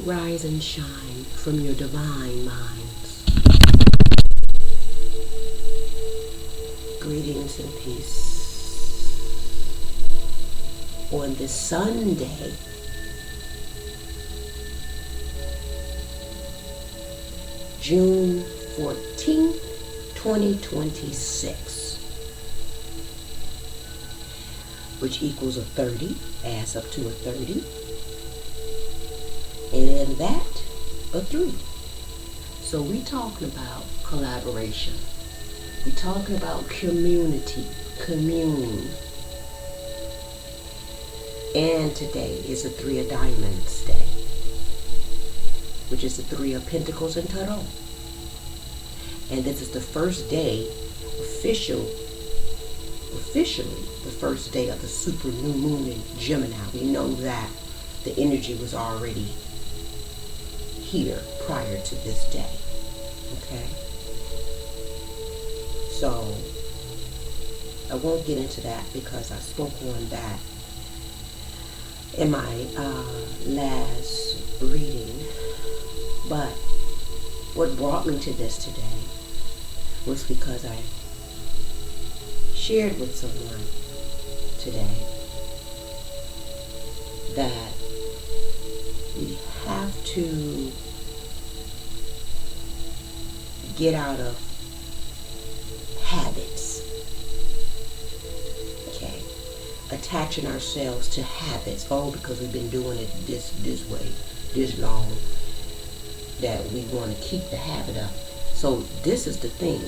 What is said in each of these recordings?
Rise and shine from your divine minds. Greetings and peace on this Sunday, June 14th, 2026, which equals a 30, adds up to a 30, and in that, a 3. So we talking about collaboration. We talking about community, communing. And today is a 3 of Diamonds day, which is the 3 of Pentacles and Tarot. And this is the first day, officially, the first day of the super new moon in Gemini. We know that the energy was already here prior to this day. Okay? So, I won't get into that because I spoke on that in my last reading. But what brought me to this today was because I shared with someone today that we have to get out of habits, okay? Attaching ourselves to habits, because we've been doing it this way, this long, that we want to keep the habit up. So this is the thing.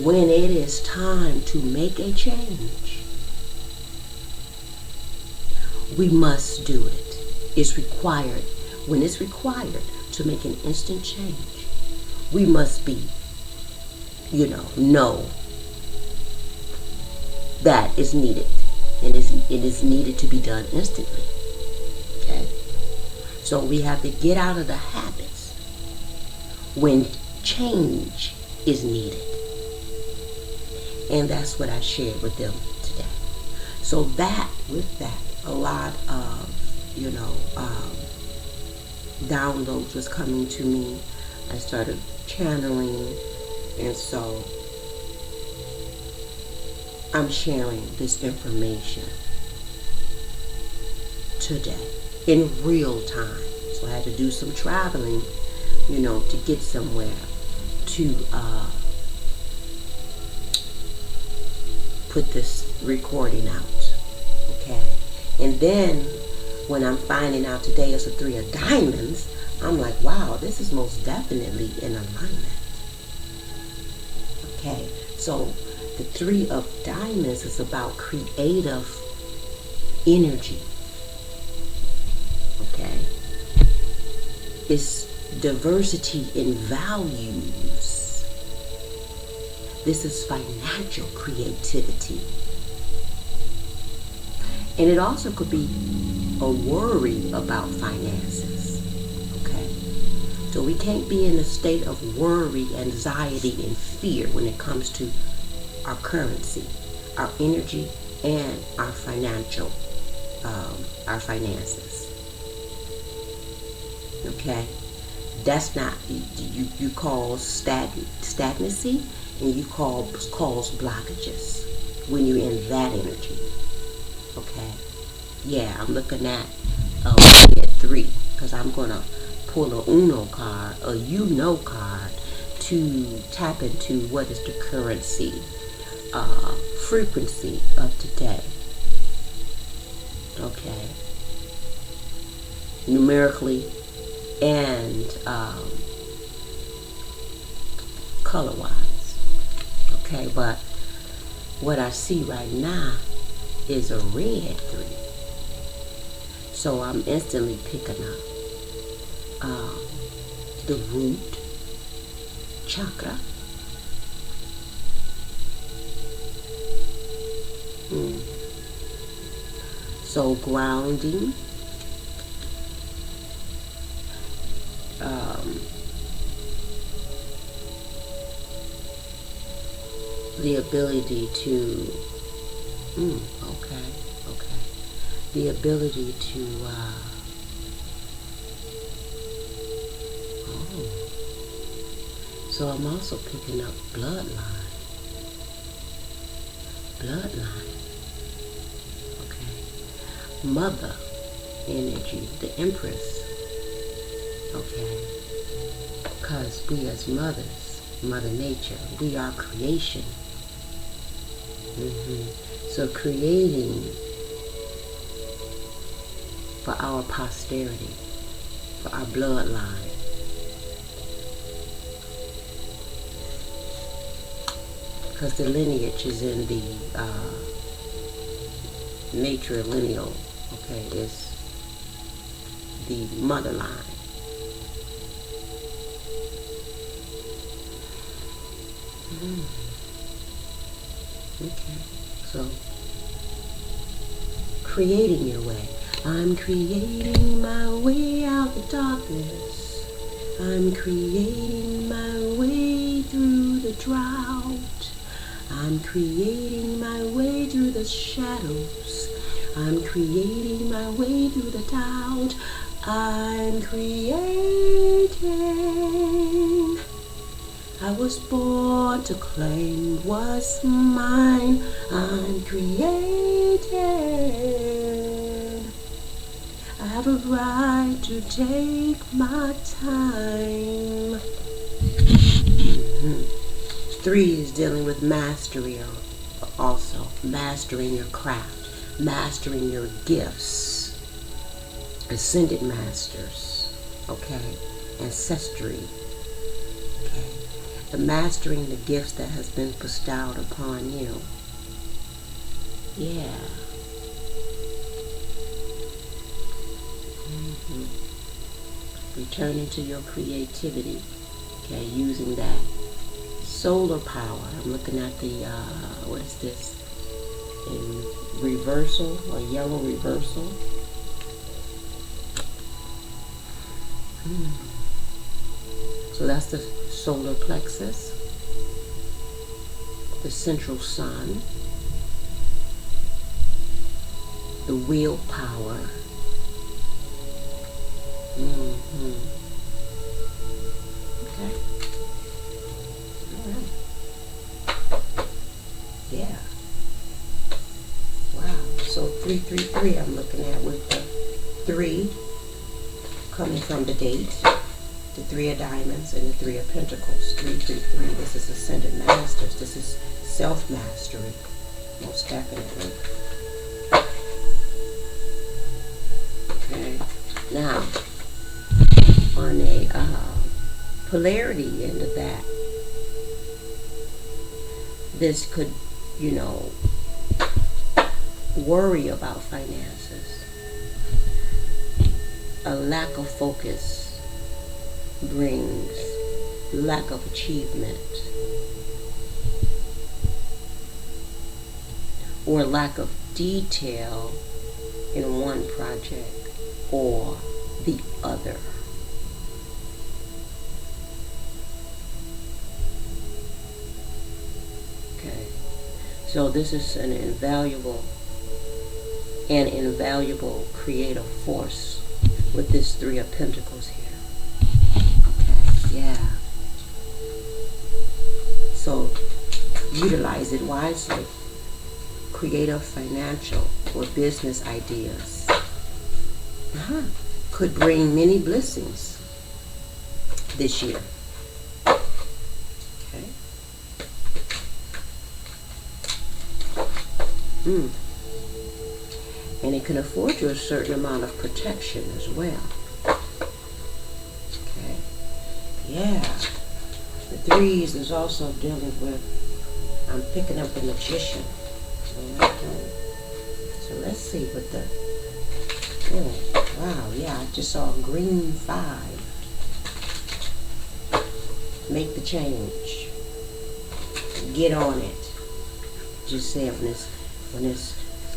When it is time to make a change, we must do it. It's required. When it's required to make an instant change, we must be, know that is needed. And it is needed to be done instantly. Okay? So we have to get out of the habits when change is needed. And that's what I shared with them today. So with that, a lot of, downloads was coming to me. I started channeling, and so I'm sharing this information today in real time. So I had to do some traveling, to get somewhere to put this recording out. Okay? And then when I'm finding out today is a 3 of Diamonds, I'm like, wow, this is most definitely in alignment. Okay, so the 3 of Diamonds is about creative energy. Okay, it's diversity in values. This is financial creativity. And it also could be a worry about finances. Okay? So we can't be in a state of worry, anxiety, and fear when it comes to our currency, our energy, and our finances. Okay? That's not, you cause stagnancy, and you cause blockages when you're in that energy. Okay, yeah, I'm looking at a red 3 because I'm going to pull a Uno card, a card, to tap into what is the currency frequency of today. Okay, numerically and color-wise. Okay, but what I see right now is a red 3. So I'm instantly picking up the root chakra. So grounding, the ability to the ability to So I'm also picking up bloodline. Bloodline. Okay. Mother energy, the Empress. Okay. Because we as mothers, Mother Nature, we are creation. So creating for our posterity, for our bloodline. Because the lineage is in the matrilineal, okay, it's the mother line. Okay, so creating your way. I'm creating my way out of darkness. I'm creating my way through the drought. I'm creating my way through the shadows. I'm creating my way through the doubt. I'm creating. I was born to claim what's mine. I'm creating. I have a right to take my time. 3 is dealing with mastery also. Mastering your craft. Mastering your gifts. Ascended masters. Okay. Ancestry. Okay. The mastering the gifts that has been bestowed upon you. Yeah. Returning to your creativity. Okay, using that solar power. I'm looking at the, what is this? In reversal, or yellow reversal. So that's the solar plexus, the central sun, the willpower. Okay. All right. Yeah. Wow. So 333 I'm looking at with the 3 coming from the date, the 3 of diamonds and the 3 of pentacles. 333. This is ascended masters. This is self-mastery. Most definitely. Okay. Now, on a polarity end of that, this could, worry about finances. A lack of focus brings lack of achievement, or lack of detail in one project or the other. Okay, so this is an invaluable creative force with this 3 of Pentacles here. Okay, yeah. So utilize it wisely. Creative, financial, or business ideas could bring many blessings this year. Okay. And it can afford you a certain amount of protection as well. Okay. Yeah. The 3s is also dealing with, I'm picking up the Magician. So let's see what the, wow, yeah, I just saw green 5. Make the change. Get on it. Just say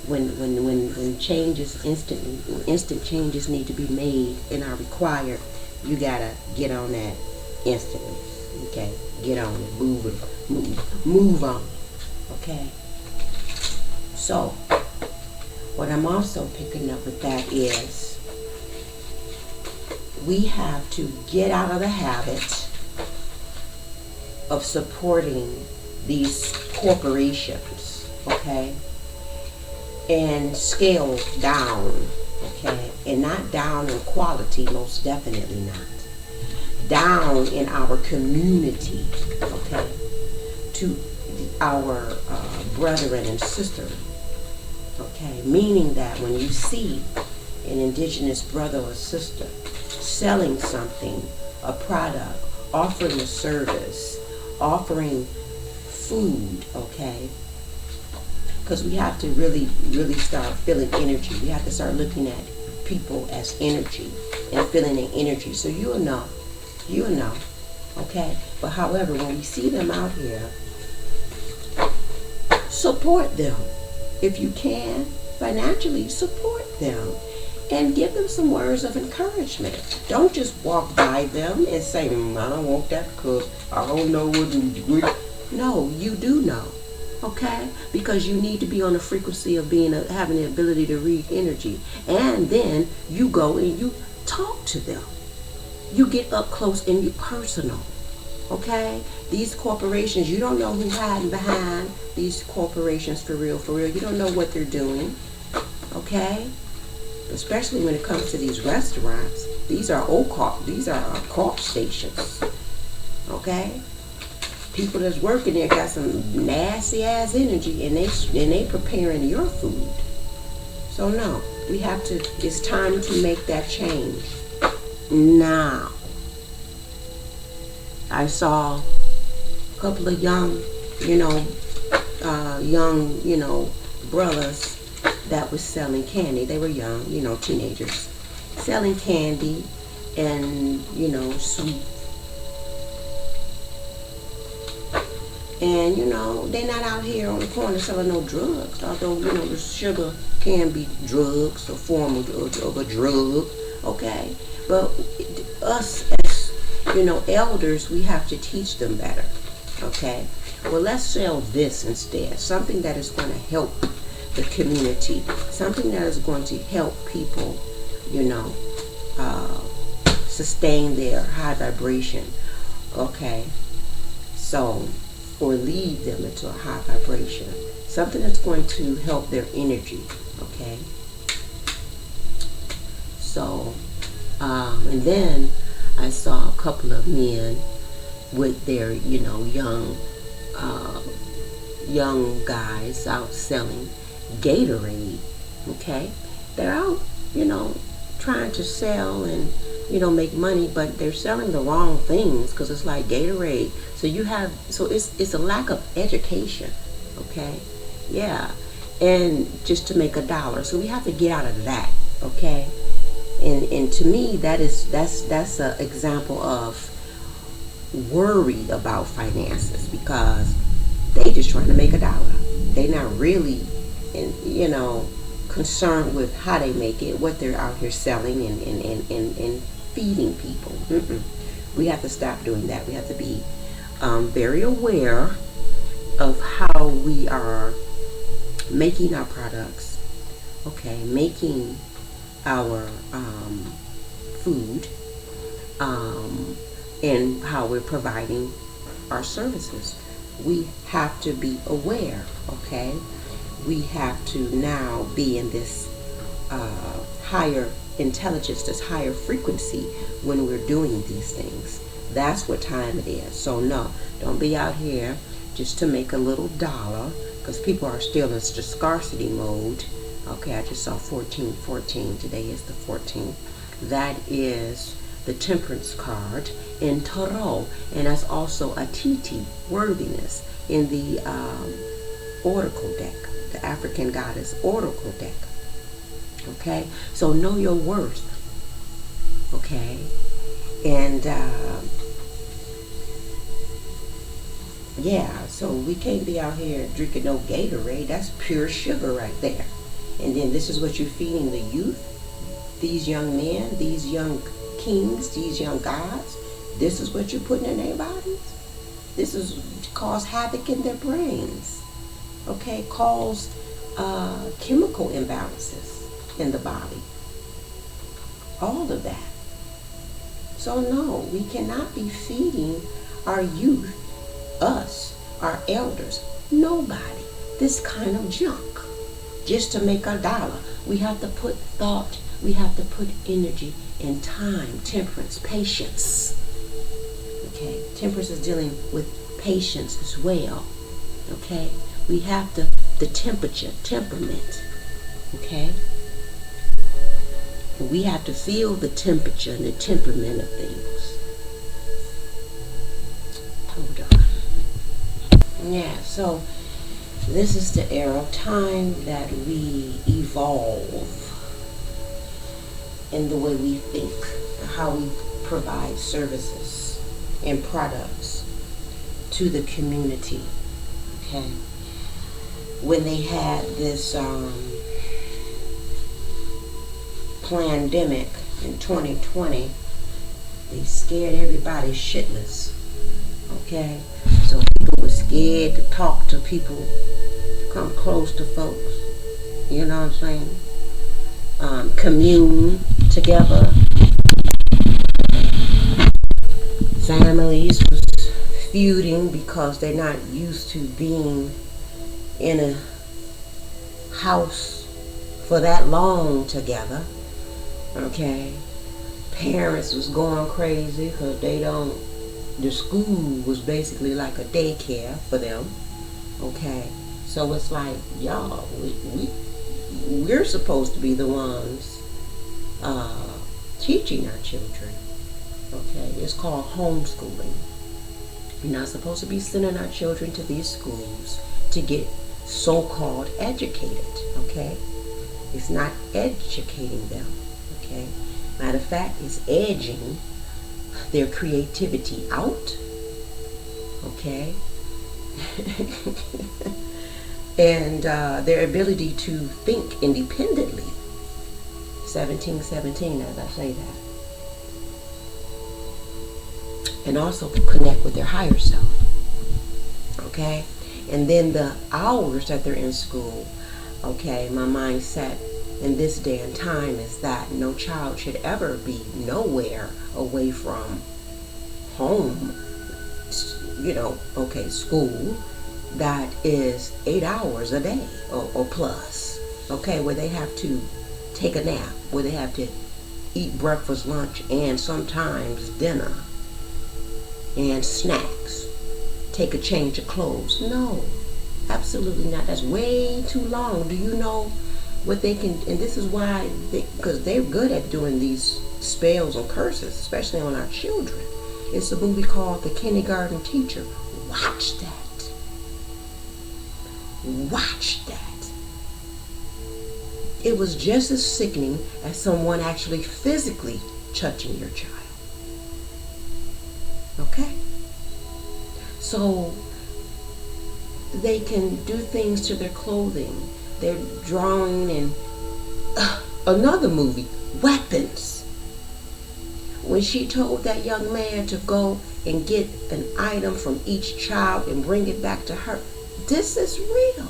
when changes instant changes need to be made and are required, you gotta get on that instantly. Okay, get on it, move on. Okay. So, what I'm also picking up with that is we have to get out of the habit of supporting these corporations, okay, and scale down, okay, and not down in quality, most definitely not, down in our community, okay, to our brethren and sisters, okay, meaning that when you see an indigenous brother or sister selling something, a product, offering a service, offering food, okay, because we have to really, really start feeling energy. We have to start looking at people as energy and feeling their energy. So you'll know, okay? But however, when we see them out here, support them. If you can, financially support them. And give them some words of encouragement. Don't just walk by them and say, I don't want that because I don't know what. No, you do know, okay? Because you need to be on the frequency of having the ability to read energy. And then you go and you talk to them. You get up close and you personal, okay? These corporations, you don't know who's hiding behind these corporations for real, for real. You don't know what they're doing, okay? Especially when it comes to these restaurants. These are corp stations, okay? People that's working there got some nasty ass energy, and they preparing your food. So no, it's time to make that change now. I saw a couple of young brothers that was selling candy. They were young, teenagers, selling candy and, sweet. And, they're not out here on the corner selling no drugs, although, the sugar can be drugs, a form of a drug, okay? But us as, elders, we have to teach them better, okay? Well, let's sell this instead, something that is going to help the community, something that is going to help people, sustain their high vibration, okay? So, or lead them into a high vibration, something that's going to help their energy, okay? So, and then I saw a couple of men with their, young guys out selling Gatorade, okay? They're out, trying to sell and, make money, but they're selling the wrong things because it's like Gatorade. So it's a lack of education, okay? Yeah, and just to make $1. So we have to get out of that, okay? And to me, that's an example of worried about finances, because they just trying to make $1. They not really, concerned with how they make it, what they're out here selling and feeding people. We have to stop doing that. We have to be very aware of how we are making our products, okay, making our food, and how we're providing our services. We have to be aware, okay? We have to now be in this higher intelligence, this higher frequency when we're doing these things. That's what time it is. So no, don't be out here just to make a little dollar, because people are still in the scarcity mode. Okay, I just saw 1414. Today is the 14th. That is the temperance card in Tarot, and that's also a Titi, worthiness, in the oracle deck, the African goddess oracle deck. Okay, so know your worth. Okay, and yeah, so we can't be out here drinking no Gatorade. That's pure sugar right there. And then this is what you're feeding the youth, these young men, these young kings, these young gods. This is what you're putting in their bodies. This is cause havoc in their brains. Okay, cause chemical imbalances in the body. All of that. So no, we cannot be feeding our youth us, our elders, nobody, this kind of junk. Just to make a dollar, we have to put thought, we have to put energy and time, temperance, patience. Okay, temperance is dealing with patience as well. Okay, we have the temperature, temperament. Okay, we have to feel the temperature and the temperament of things. Hold on. Yeah, so this is the era of time that we evolve in the way we think, how we provide services and products to the community. Okay, when they had this pandemic in 2020, they scared everybody shitless. Okay, so people were scared to talk to people, come close to folks. You know what I'm saying? Commune together. Families was feuding because they're not used to being in a house for that long together. Okay, parents was going crazy because the school was basically like a daycare for them. Okay, so it's like, y'all, we're supposed to be the ones teaching our children. Okay, it's called homeschooling. We're not supposed to be sending our children to these schools to get so-called educated. Okay, it's not educating them. Okay, matter of fact, it's edging their creativity out. Okay, and their ability to think independently. 1717, as I say that. And also connect with their higher self. Okay, and then the hours that they're in school. Okay, my mindset in this day and time is that no child should ever be nowhere away from home. You know, okay, school that is 8 hours a day or plus. Okay, where they have to take a nap, where they have to eat breakfast, lunch, and sometimes dinner and snacks. Take a change of clothes. No, absolutely not. That's way too long. Do you know what they can? And this is why, because they're good at doing these spells and curses, especially on our children. It's a movie called The Kindergarten Teacher. Watch that. Watch that. It was just as sickening as someone actually physically touching your child. Okay? So they can do things to their clothing. They're drawing in another movie, weapons. When she told that young man to go and get an item from each child and bring it back to her, this is real.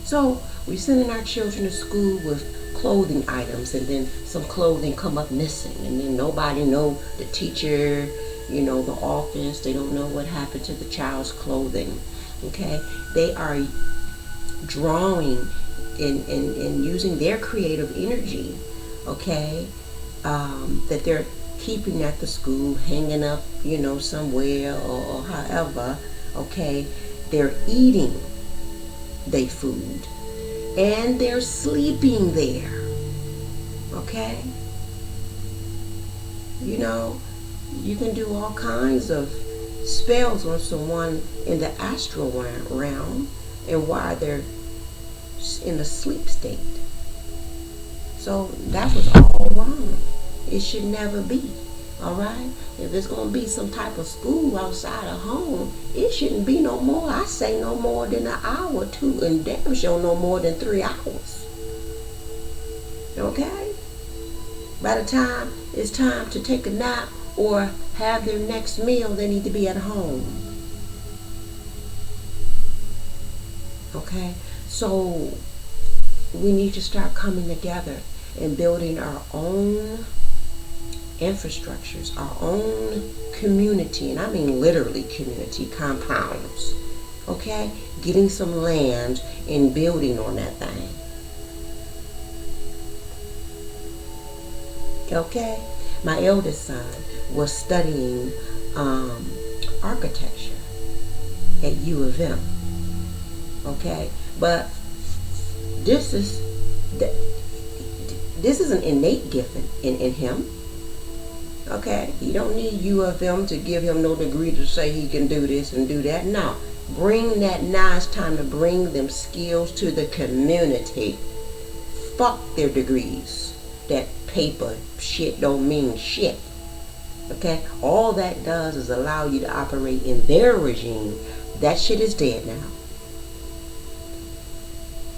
So we're sending our children to school with clothing items, and then some clothing come up missing, and then nobody know, the teacher, you know, the office, they don't know what happened to the child's clothing. Okay, they are drawing and using their creative energy. Okay, that they're keeping at the school, hanging up, you know, somewhere or however. Okay, they're eating their food and they're sleeping there. Okay, you know, you can do all kinds of spells on someone in the astral realm and while they're in a sleep state. So that was all wrong. It should never be. Alright? If there's going to be some type of school outside of home, it shouldn't be no more. I say no more than an hour or two, and damn sure no more than 3 hours. Okay? By the time it's time to take a nap or have their next meal, they need to be at home. Okay? So we need to start coming together and building our own infrastructures, our own community, and I mean literally community compounds, okay? Getting some land and building on that thing. Okay? My eldest son was studying architecture at U of M. Okay? But this is an innate gift in him. Okay? You don't need U of M to give him no degree to say he can do this and do that. No. Now it's time to bring them skills to the community. Fuck their degrees. That paper shit don't mean shit. Okay? All that does is allow you to operate in their regime. That shit is dead now.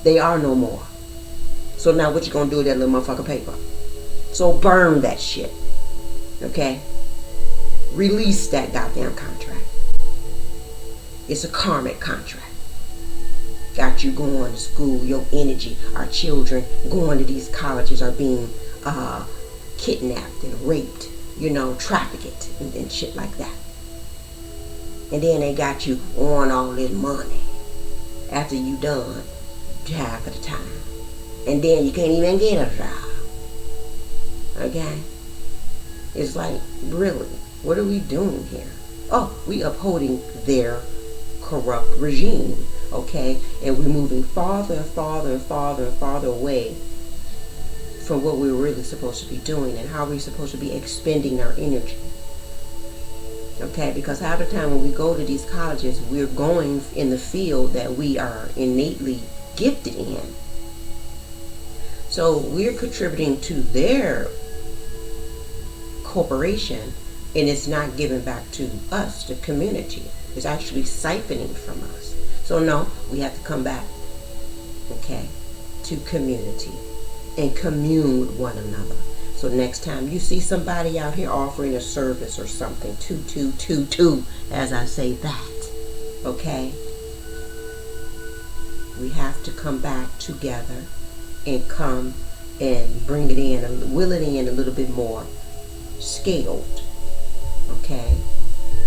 They are no more. So now what you gonna do with that little motherfucking paper? So burn that shit. Okay? Release that goddamn contract. It's a karmic contract. Got you going to school, your energy. Our children going to these colleges are being kidnapped and raped, trafficked and shit like that. And then they got you on all this money after you done half of the time. And then you can't even get a job. Okay? It's like, really, what are we doing here? Oh, we upholding their corrupt regime, okay? And we're moving farther and farther and farther and farther away from what we're really supposed to be doing and how we're supposed to be expending our energy. Okay, because half the time when we go to these colleges, we're going in the field that we are innately gifted in. So we're contributing to their corporation, and it's not given back to us, the community. It's actually siphoning from us. So no, we have to come back, okay, to community and commune with one another. So next time you see somebody out here offering a service or something, as I say that, okay, we have to come back together and come and bring it in, and will it in a little bit more scaled, okay?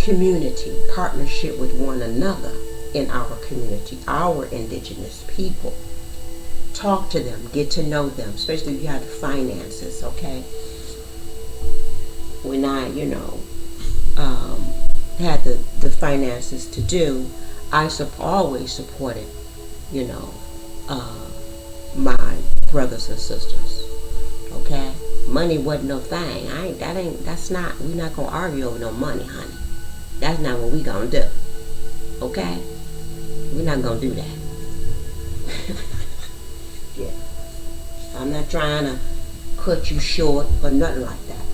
Community, partnership with one another in our community, our indigenous people. Talk to them, get to know them, especially if you have the finances, okay? When I, had the finances to do, I always supported, my brothers and sisters, okay? Money wasn't no thing. We're not gonna argue over no money, honey. That's not what we gonna do, okay? We're not gonna do that. Yeah. I'm not trying to cut you short or nothing like that.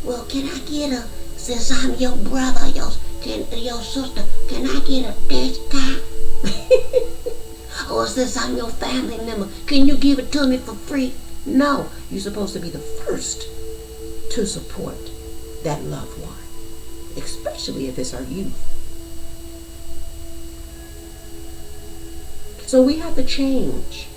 Well, can I get since I'm your brother, your sister, can I get a discount? Or since I'm your family member, can you give it to me for free? No, you're supposed to be the first to support that loved one, especially if it's our youth. So we have to change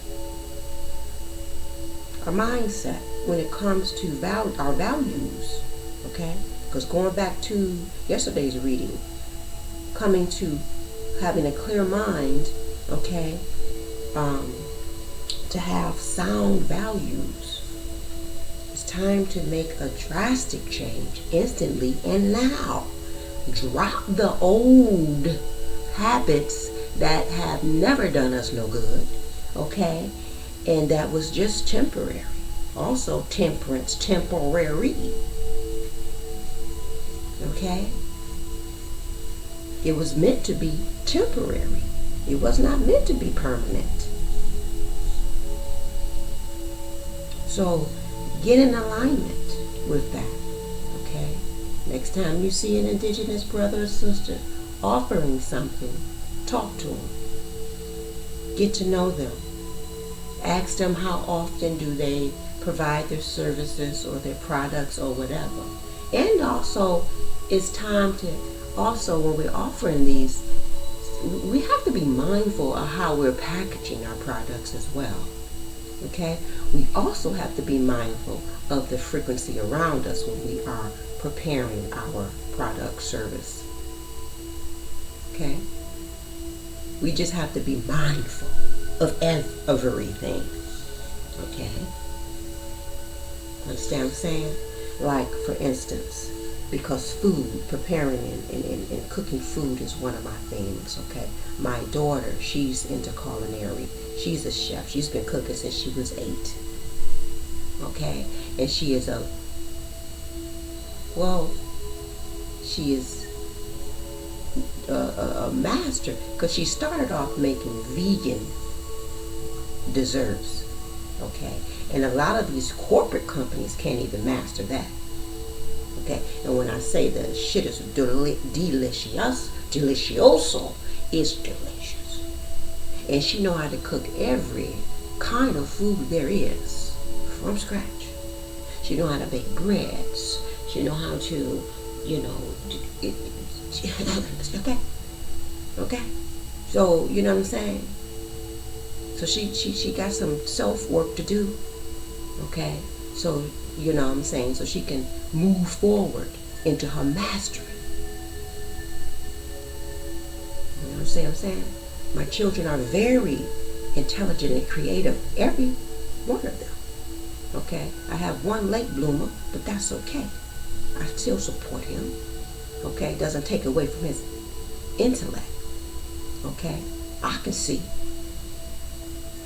our mindset when it comes to our values, okay? Because going back to yesterday's reading, coming to having a clear mind, okay, to have sound values. It's time to make a drastic change instantly and now. Drop the old habits that have never done us no good, okay? And that was just temporary. Also, temperance, temporary. Okay? It was meant to be temporary. It was not meant to be permanent. So, get in alignment with that. Okay? Next time you see an indigenous brother or sister offering something, talk to them. Get to know them. Ask them how often do they provide their services or their products or whatever. And also, it's time to, when we're offering these, we have to be mindful of how we're packaging our products as well. Okay? We also have to be mindful of the frequency around us when we are preparing our product service. Okay? We just have to be mindful of everything. Okay? Understand what I'm saying? Like, for instance, because food, preparing and cooking food is one of my things, okay? My daughter, she's into culinary. She's a chef. She's been cooking since she was 8, okay? And she is she is a master, because she started off making vegan desserts, okay? And a lot of these corporate companies can't even master that. Okay, and when I say the shit is delicious, delicioso, it's delicious. And she know how to cook every kind of food there is from scratch. She know how to bake breads. She know how to, okay. So you know what I'm saying. So she got some self work to do. Okay, so you know what I'm saying, so she can move forward into her mastery. You know what I'm saying? My children are very intelligent and creative, every one of them. Okay, I have one late bloomer, but that's okay. I still support him. Okay, it doesn't take away from his intellect. Okay, I can see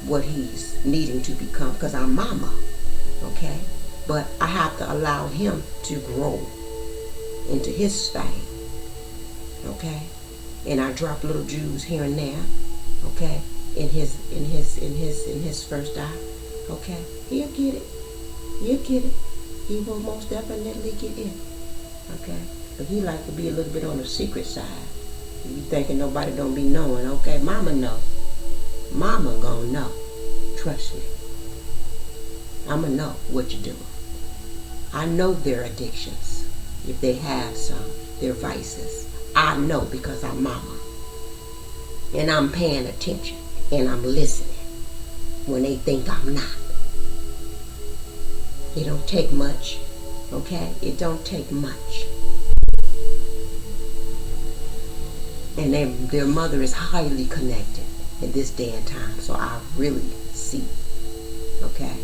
what he's needing to become, because I'm mama. Okay, but I have to allow him to grow into his thing. Okay, and I drop little Jews here and there. Okay, in his first eye. Okay, he'll get it. He will most definitely get it. Okay, but he like to be a little bit on the secret side. You be thinking nobody don't be knowing. Okay, mama know. Mama gonna know. Trust me. I'ma know what you're doing. I know their addictions, if they have some, their vices. I know, because I'm mama. And I'm paying attention. And I'm listening when they think I'm not. It don't take much. Okay? It don't take much. And their mother is highly connected in this day and time. So I really see. Okay?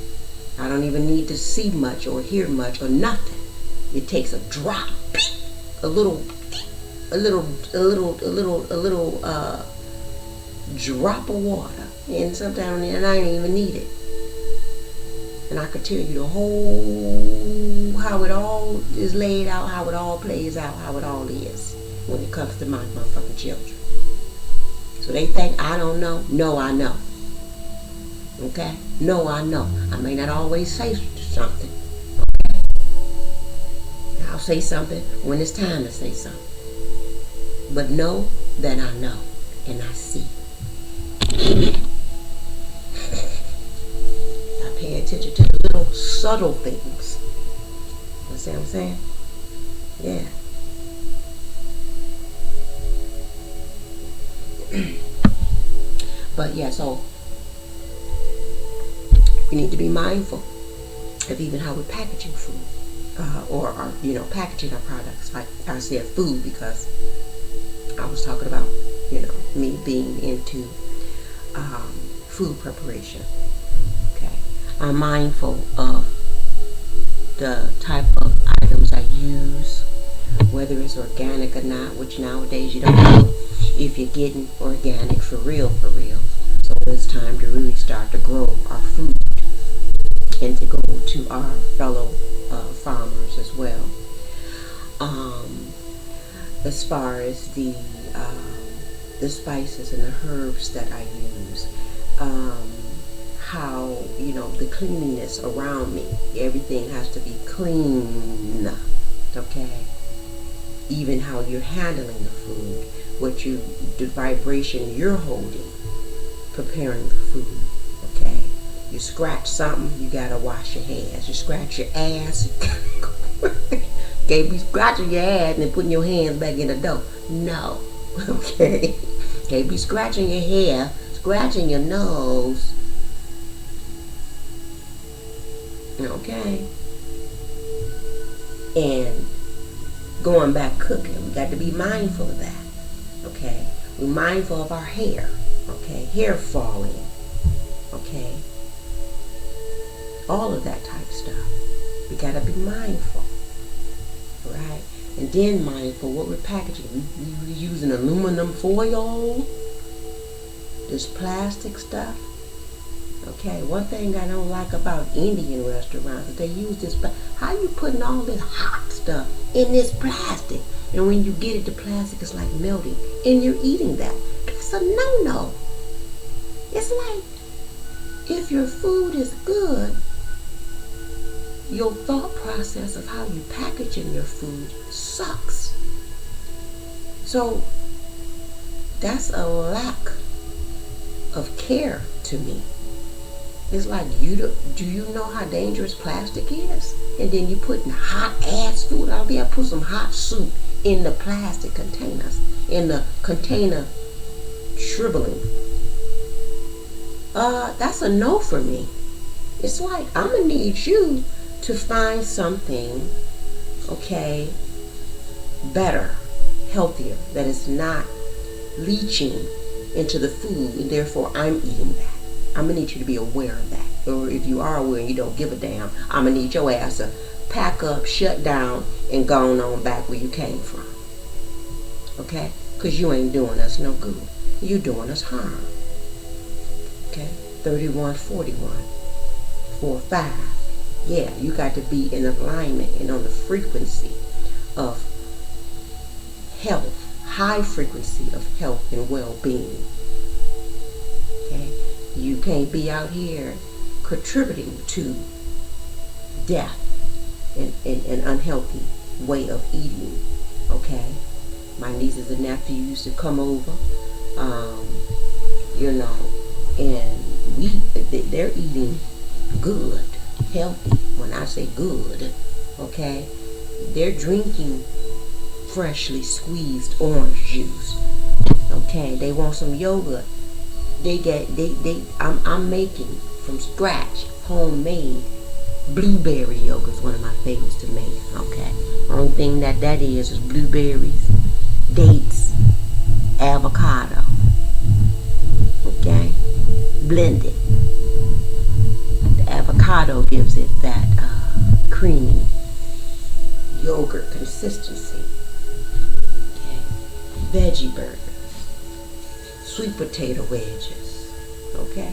I don't even need to see much or hear much or nothing. It takes a drop, a little drop of water, and sometimes I don't even need it. And I could tell you the whole, how it all is laid out, how it all plays out, how it all is when it comes to my motherfucking children. So they think I don't know. No, I know. Okay? No, I know. I may not always say something. Okay? I'll say something when it's time to say something. But know that I know and I see. I pay attention to the little subtle things. You see what I'm saying? Yeah. But yeah, so we need to be mindful of even how we're packaging food, or packaging our products. Like I said, food, because I was talking about, me being into food preparation. Okay, I'm mindful of the type of items I use, whether it's organic or not, which nowadays you don't know if you're getting organic for real. So it's time to really start to grow our food and to go to our fellow farmers as well. As far as the spices and the herbs that I use, how the cleanliness around me, everything has to be clean. Okay, even how you're handling the food, the vibration you're holding, preparing the food. Okay, you scratch something, you gotta wash your hands. You scratch your ass, can't be scratching your ass and then putting your hands back in the dough. No. Okay, can't be scratching your hair, scratching your nose, Okay? And going back cooking, we got to be mindful of that. Okay? We're mindful of our hair. Okay? Hair falling. Okay? All of that type stuff. We got to be mindful. Right? And then mindful what we're packaging. We using aluminum foil. This plastic stuff. Okay, one thing I don't like about Indian restaurants is they use this. How you putting all this hot stuff in this plastic? And when you get it, the plastic is like melting, and you're eating that. That's a no-no. It's like if your food is good, your thought process of how you packaging your food sucks. So that's a lack of care to me. It's like, do you know how dangerous plastic is? And then you putting hot ass food out there. Put some hot soup in the plastic containers, in the container shriveling. That's a no for me. It's like, I'm gonna need you to find something, okay, better, healthier, that is not leaching into the food, and therefore I'm eating that. I'm going to need you to be aware of that. Or if you are aware and you don't give a damn, I'm going to need your ass to pack up, shut down, and go on back where you came from. Okay? Because you ain't doing us no good. You're doing us harm. Okay? 3141. 45. Yeah, you got to be in alignment and on the frequency of health, high frequency of health and well-being. Okay? You can't be out here contributing to death and an unhealthy way of eating. Okay? My nieces and nephews used to come over, and they're eating good, healthy. When I say good, okay, they're drinking freshly squeezed orange juice. Okay, they want some yogurt. I'm making from scratch, homemade blueberry yogurt. Is one of my favorites to make. Okay, only thing that is blueberries, dates, avocado. Okay, blended. The avocado gives it that creamy yogurt consistency. Okay, veggie burger. Sweet potato wedges. Okay?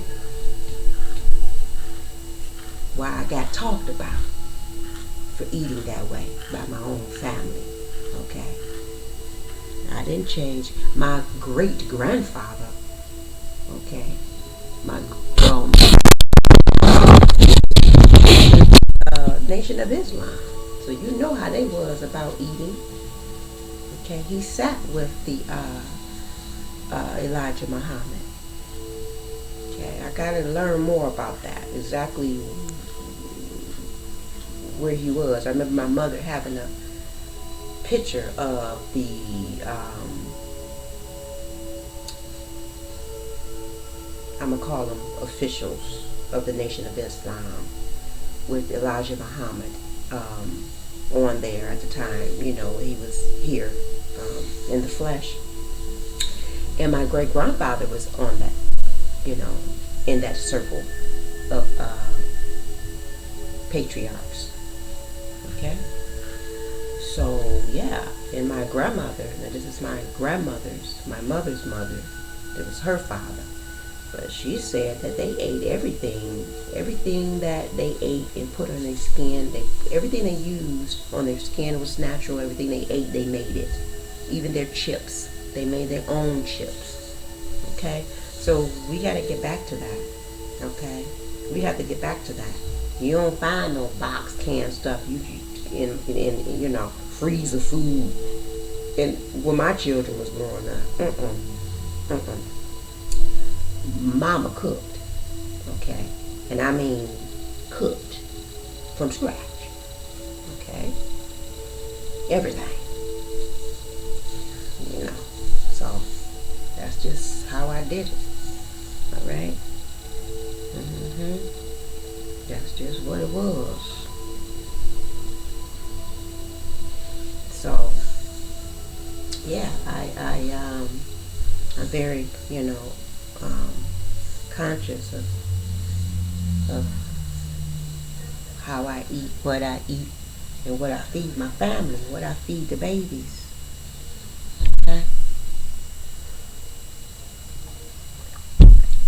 Why I got talked about for eating that way by my own family. Okay? I didn't change. My great grandfather, okay, Nation of Islam. So you know how they was about eating. Okay, he sat with the Elijah Muhammad. Okay, I gotta learn more about that. Exactly where he was. I remember my mother having a picture of the I'm gonna call them officials of the Nation of Islam with Elijah Muhammad on there at the time. You know, he was here in the flesh. And my great-grandfather was on that, in that circle of patriarchs. Okay? So, yeah. And my grandmother, now this is my mother's mother, it was her father. But she said that they ate everything that they ate and put on their skin. Everything they used on their skin was natural. Everything they ate, they made it. Even their chips. They made their own chips. Okay? So we got to get back to that. Okay? We have to get back to that. You don't find no box canned stuff in freeze of food. And when my children was growing up, Mama cooked. Okay? And I mean cooked from scratch. Okay? Everything. So that's just how I did it. All right? That's just what it was. So yeah, I'm very, conscious of how I eat, what I eat, and what I feed my family, what I feed the babies. Okay?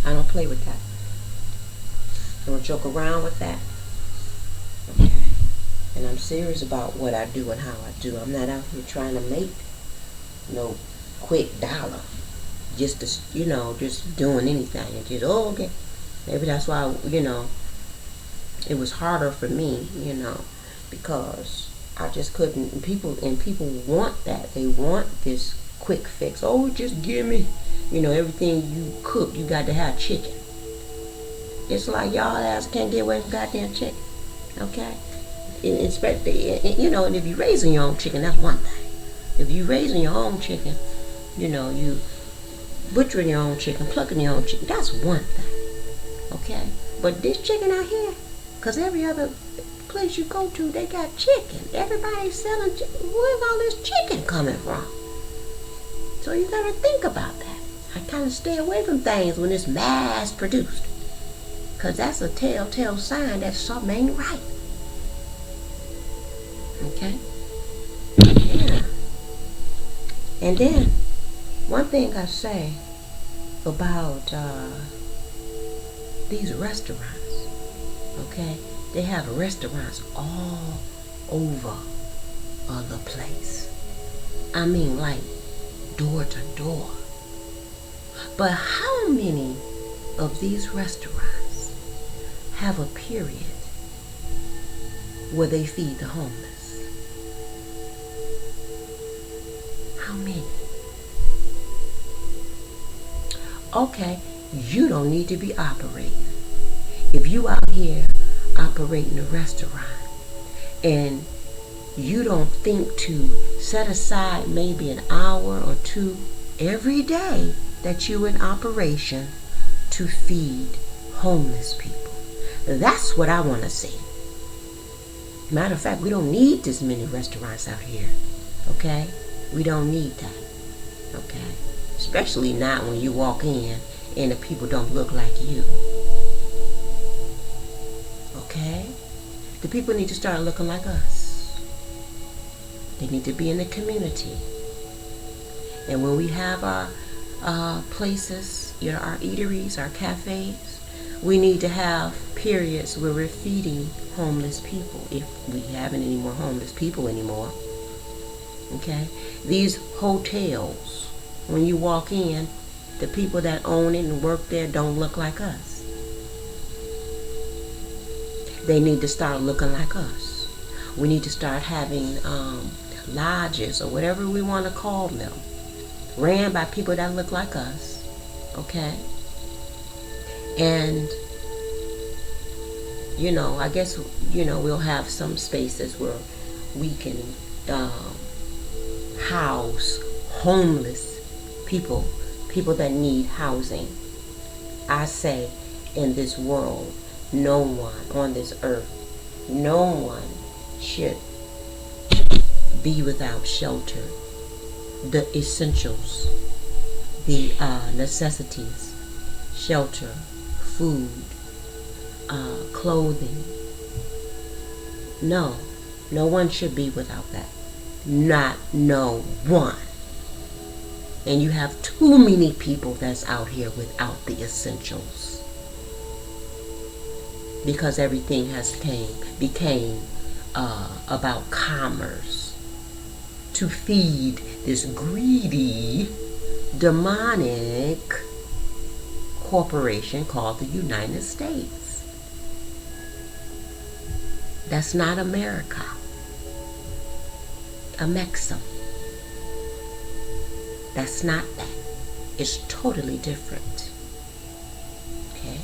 I don't play with that. I don't joke around with that. Okay? And I'm serious about what I do and how I do. I'm not out here trying to make no quick dollar. Just to, just doing anything. And just, okay. Maybe that's why, it was harder for me, because I just couldn't. And people want that. They want this quick fix. Oh, just give me, everything you cook. You got to have chicken. It's like y'all ass can't get away from goddamn chicken. Okay, and if you're raising your own chicken, that's one thing. If you're raising your own chicken, you butchering your own chicken, plucking your own chicken, that's one thing. Okay, but this chicken out here, because every other place you go to, they got chicken. Everybody's selling chicken. Where's all this chicken coming from? So you got to think about that. I kind of stay away from things when it's mass produced, because that's a telltale sign that something ain't right. Okay? Yeah. And then, one thing I say about these restaurants, okay? They have restaurants all over the place. I mean, like, door to door. But how many of these restaurants have a period where they feed the homeless? How many? Okay, you don't need to be operating. If you out here operating a restaurant and you don't think to set aside maybe an hour or two every day that you in operation to feed homeless people, that's what I want to see. Matter of fact, we don't need this many restaurants out here. Okay? We don't need that. Okay? Especially not when you walk in and the people don't look like you. Okay? The people need to start looking like us. They need to be in the community. And when we have our places, our eateries, our cafes, we need to have periods where we're feeding homeless people, if we haven't any more homeless people anymore. Okay? These hotels, when you walk in, the people that own it and work there don't look like us. They need to start looking like us. We need to start having lodges or whatever we want to call them, ran by people that look like us. Okay? And I guess we'll have some spaces where we can house homeless people that need housing. I say, in this world, no one on this earth, no one should be without shelter. The essentials, the necessities, shelter, food, clothing. No one should be without that. Not no one. And you have too many people that's out here without the essentials, because everything became about commerce to feed this greedy, demonic corporation called the United States. That's not America. A Mexican. That's not that. It's totally different. Okay?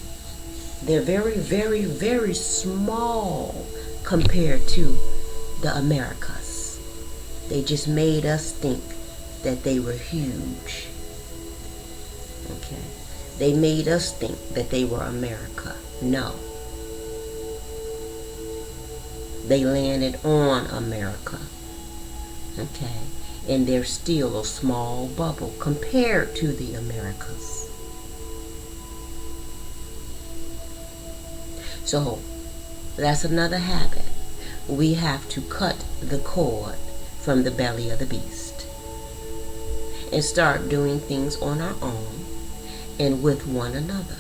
They're very, very, very small compared to the Americas. They just made us think that they were huge. Okay? They made us think that they were America. No. They landed on America. Okay. And they're still a small bubble compared to the Americas. So that's another habit. We have to cut the cord from the belly of the beast and start doing things on our own and with one another.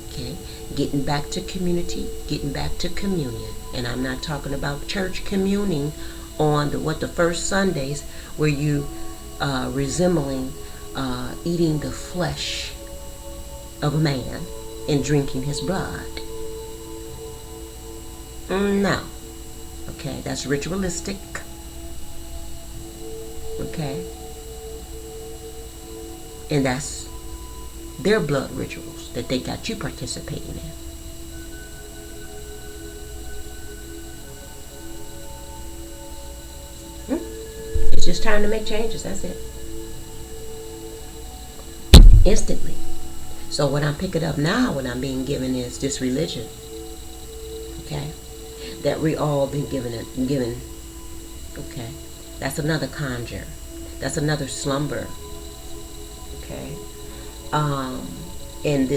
Okay? Getting back to community, getting back to communion. And I'm not talking about church communing on the first Sundays where you resembling eating the flesh of a man and drinking his blood. No. Okay, that's ritualistic. Okay. And that's their blood rituals that they got you participating in. It's just time to make changes, that's it. Instantly. So what I'm picking up now, what I'm being given is this religion. Okay? That we all been given. Okay? That's another conjure. That's another slumber. Okay? And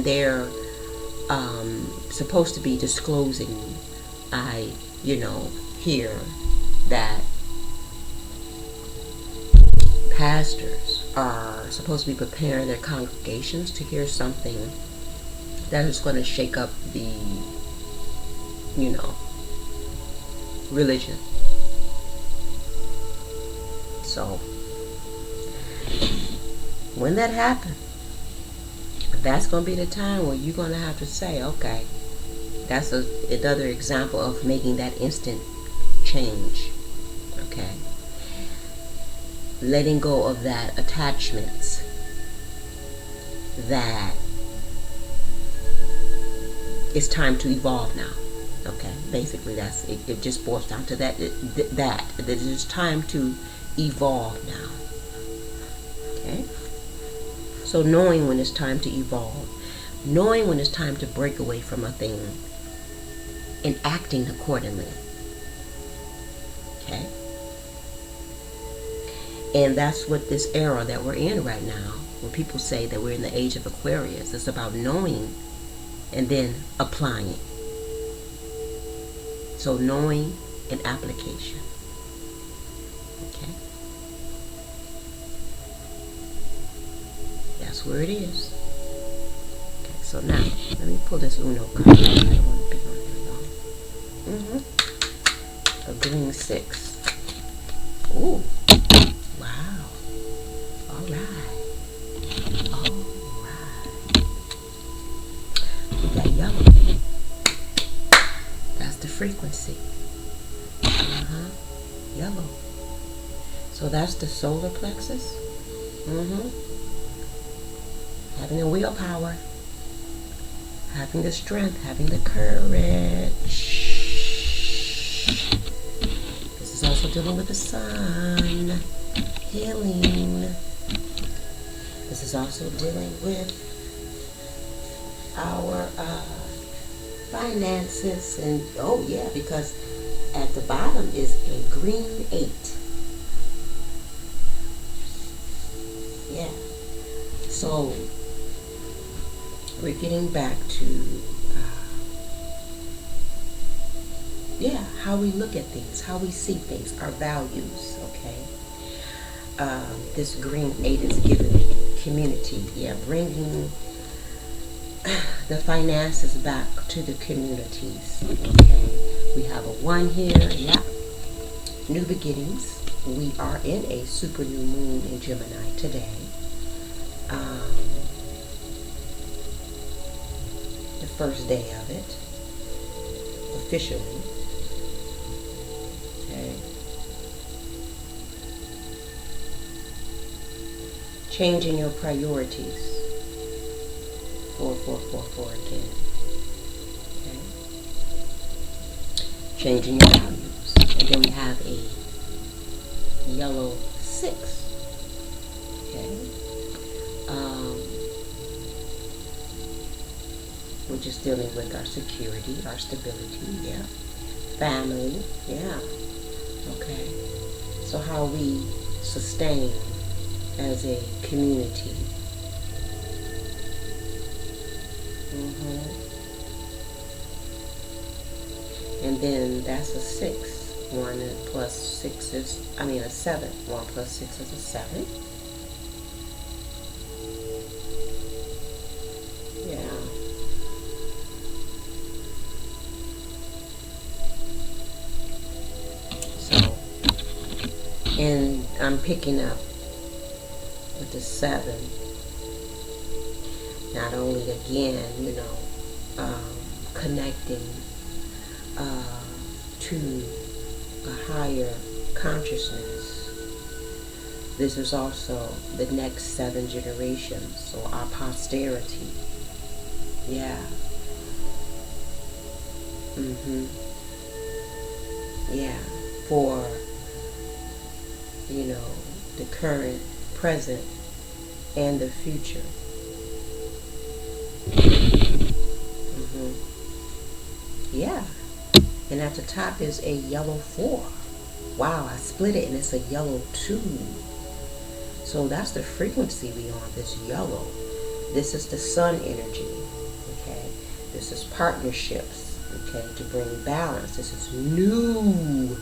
they're supposed to be disclosing, I hear that pastors are supposed to be preparing their congregations to hear something that is going to shake up the, religion. So, when that happens, that's going to be the time where you're going to have to say, okay, that's another example of making that instant change. Okay? Letting go of that attachments that it's time to evolve now. Okay, basically that's it. It just boils down to that. That it is time to evolve now. Okay, so knowing when it's time to evolve, knowing when it's time to break away from a thing, and acting accordingly. Okay. And that's what this era that we're in right now, when people say that we're in the age of Aquarius, it's about knowing and then applying. So knowing and application. Okay? That's where it is. Okay, so now, let me pull this Uno card. I don't want to be on here long. A green 6. Ooh. Wow. All right. We got yellow. That's the frequency. Yellow. So that's the solar plexus. Having the willpower. Having the strength. Having the courage. This is also dealing with the sun. Healing. This is also dealing with our finances, and oh yeah, because at the bottom is a green 8. Yeah. So we're getting back to how we look at things, how we see things, our values. Okay. This green 8 is giving community, bringing the finances back to the communities. Okay, we have a 1 here. New beginnings. We are in a super new moon in Gemini today. The first day of it, officially. Okay. Changing your priorities. 4444 again. Okay. Changing your values. And then we have a yellow 6. Okay. which is dealing with our security, our stability, yeah. Family, yeah. Okay. So how we sustain as a community. And then that's a 6. 1 plus 6 is, a 7. 1 plus 6 is a 7. Yeah. So, and I'm picking up with the 7. Not only again, connecting to a higher consciousness. This is also the next 7 generations, so our posterity. Yeah. Yeah. For, the current, present, and the future. Yeah. And at the top is a yellow 4. Wow, I split it and it's a yellow 2. So that's the frequency we on, this yellow. This is the sun energy, okay? This is partnerships, okay, to bring balance. This is new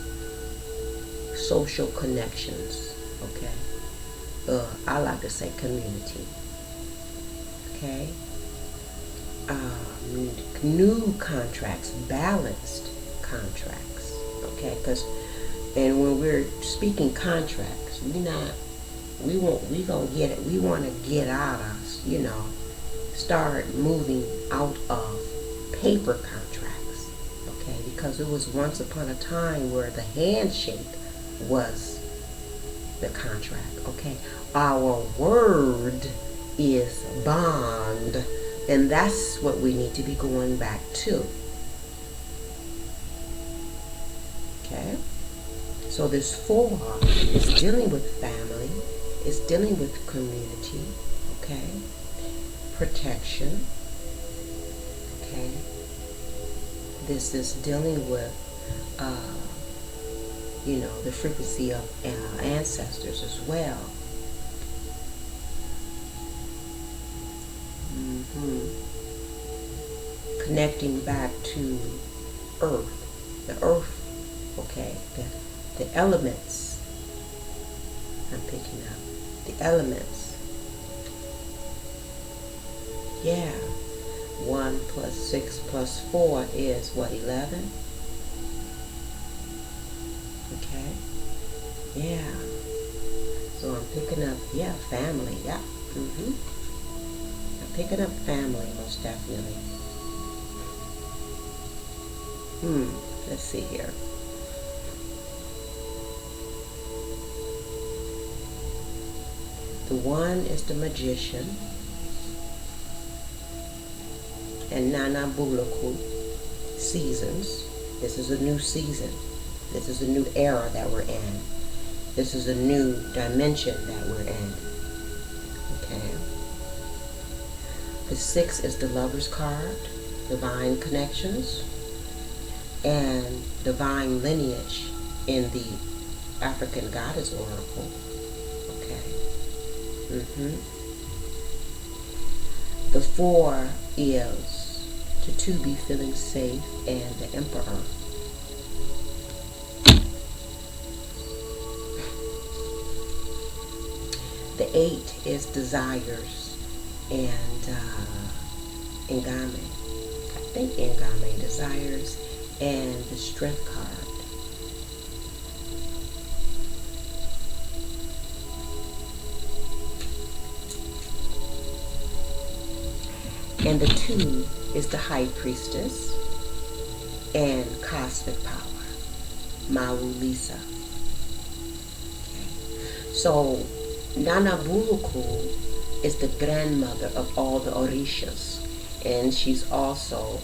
social connections, okay? I like to say community, okay? New contracts, balanced contracts, okay? And when we're speaking contracts, we want to get out of, start moving out of paper contracts, okay? Because it was once upon a time where the handshake was the contract, okay? Our word is bond, and that's what we need to be going back to. Okay? So this 4 is dealing with family, it's dealing with community, okay? Protection, okay? This is dealing with, the frequency of ancestors as well. Connecting back to earth, the earth, okay, the elements. I'm picking up the elements. Yeah. 1 plus 6 plus 4 is what, 11? Okay. Yeah. So I'm picking up, family. Yeah. I'm picking up family, most definitely. Let's see here. The 1 is the magician. And Nana Bulaku, seasons. This is a new season. This is a new era that we're in. This is a new dimension that we're in. Okay. The 6 is the Lover's card, divine connections, and divine lineage in the African Goddess Oracle. Okay. The 4 is to be feeling safe, and the Emperor. The 8 is desires, and Ngame. I think Ngame, desires, and the Strength card. And the 2 is the High Priestess and Cosmic Power, Mawu Lisa. Okay. So Nana Buluku is the grandmother of all the Orishas, and she's also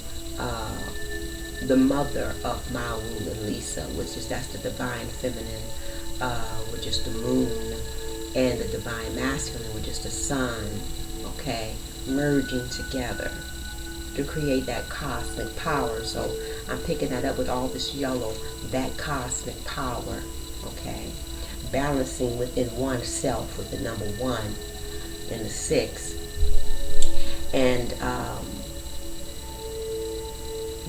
the mother of Mawu and Lisa, that's the divine feminine, which is the moon, and the divine masculine, which is the sun. Okay. Merging together. to create that cosmic power. So I'm picking that up with all this yellow, that cosmic power, okay? Balancing within oneself with the number 1 and the 6. And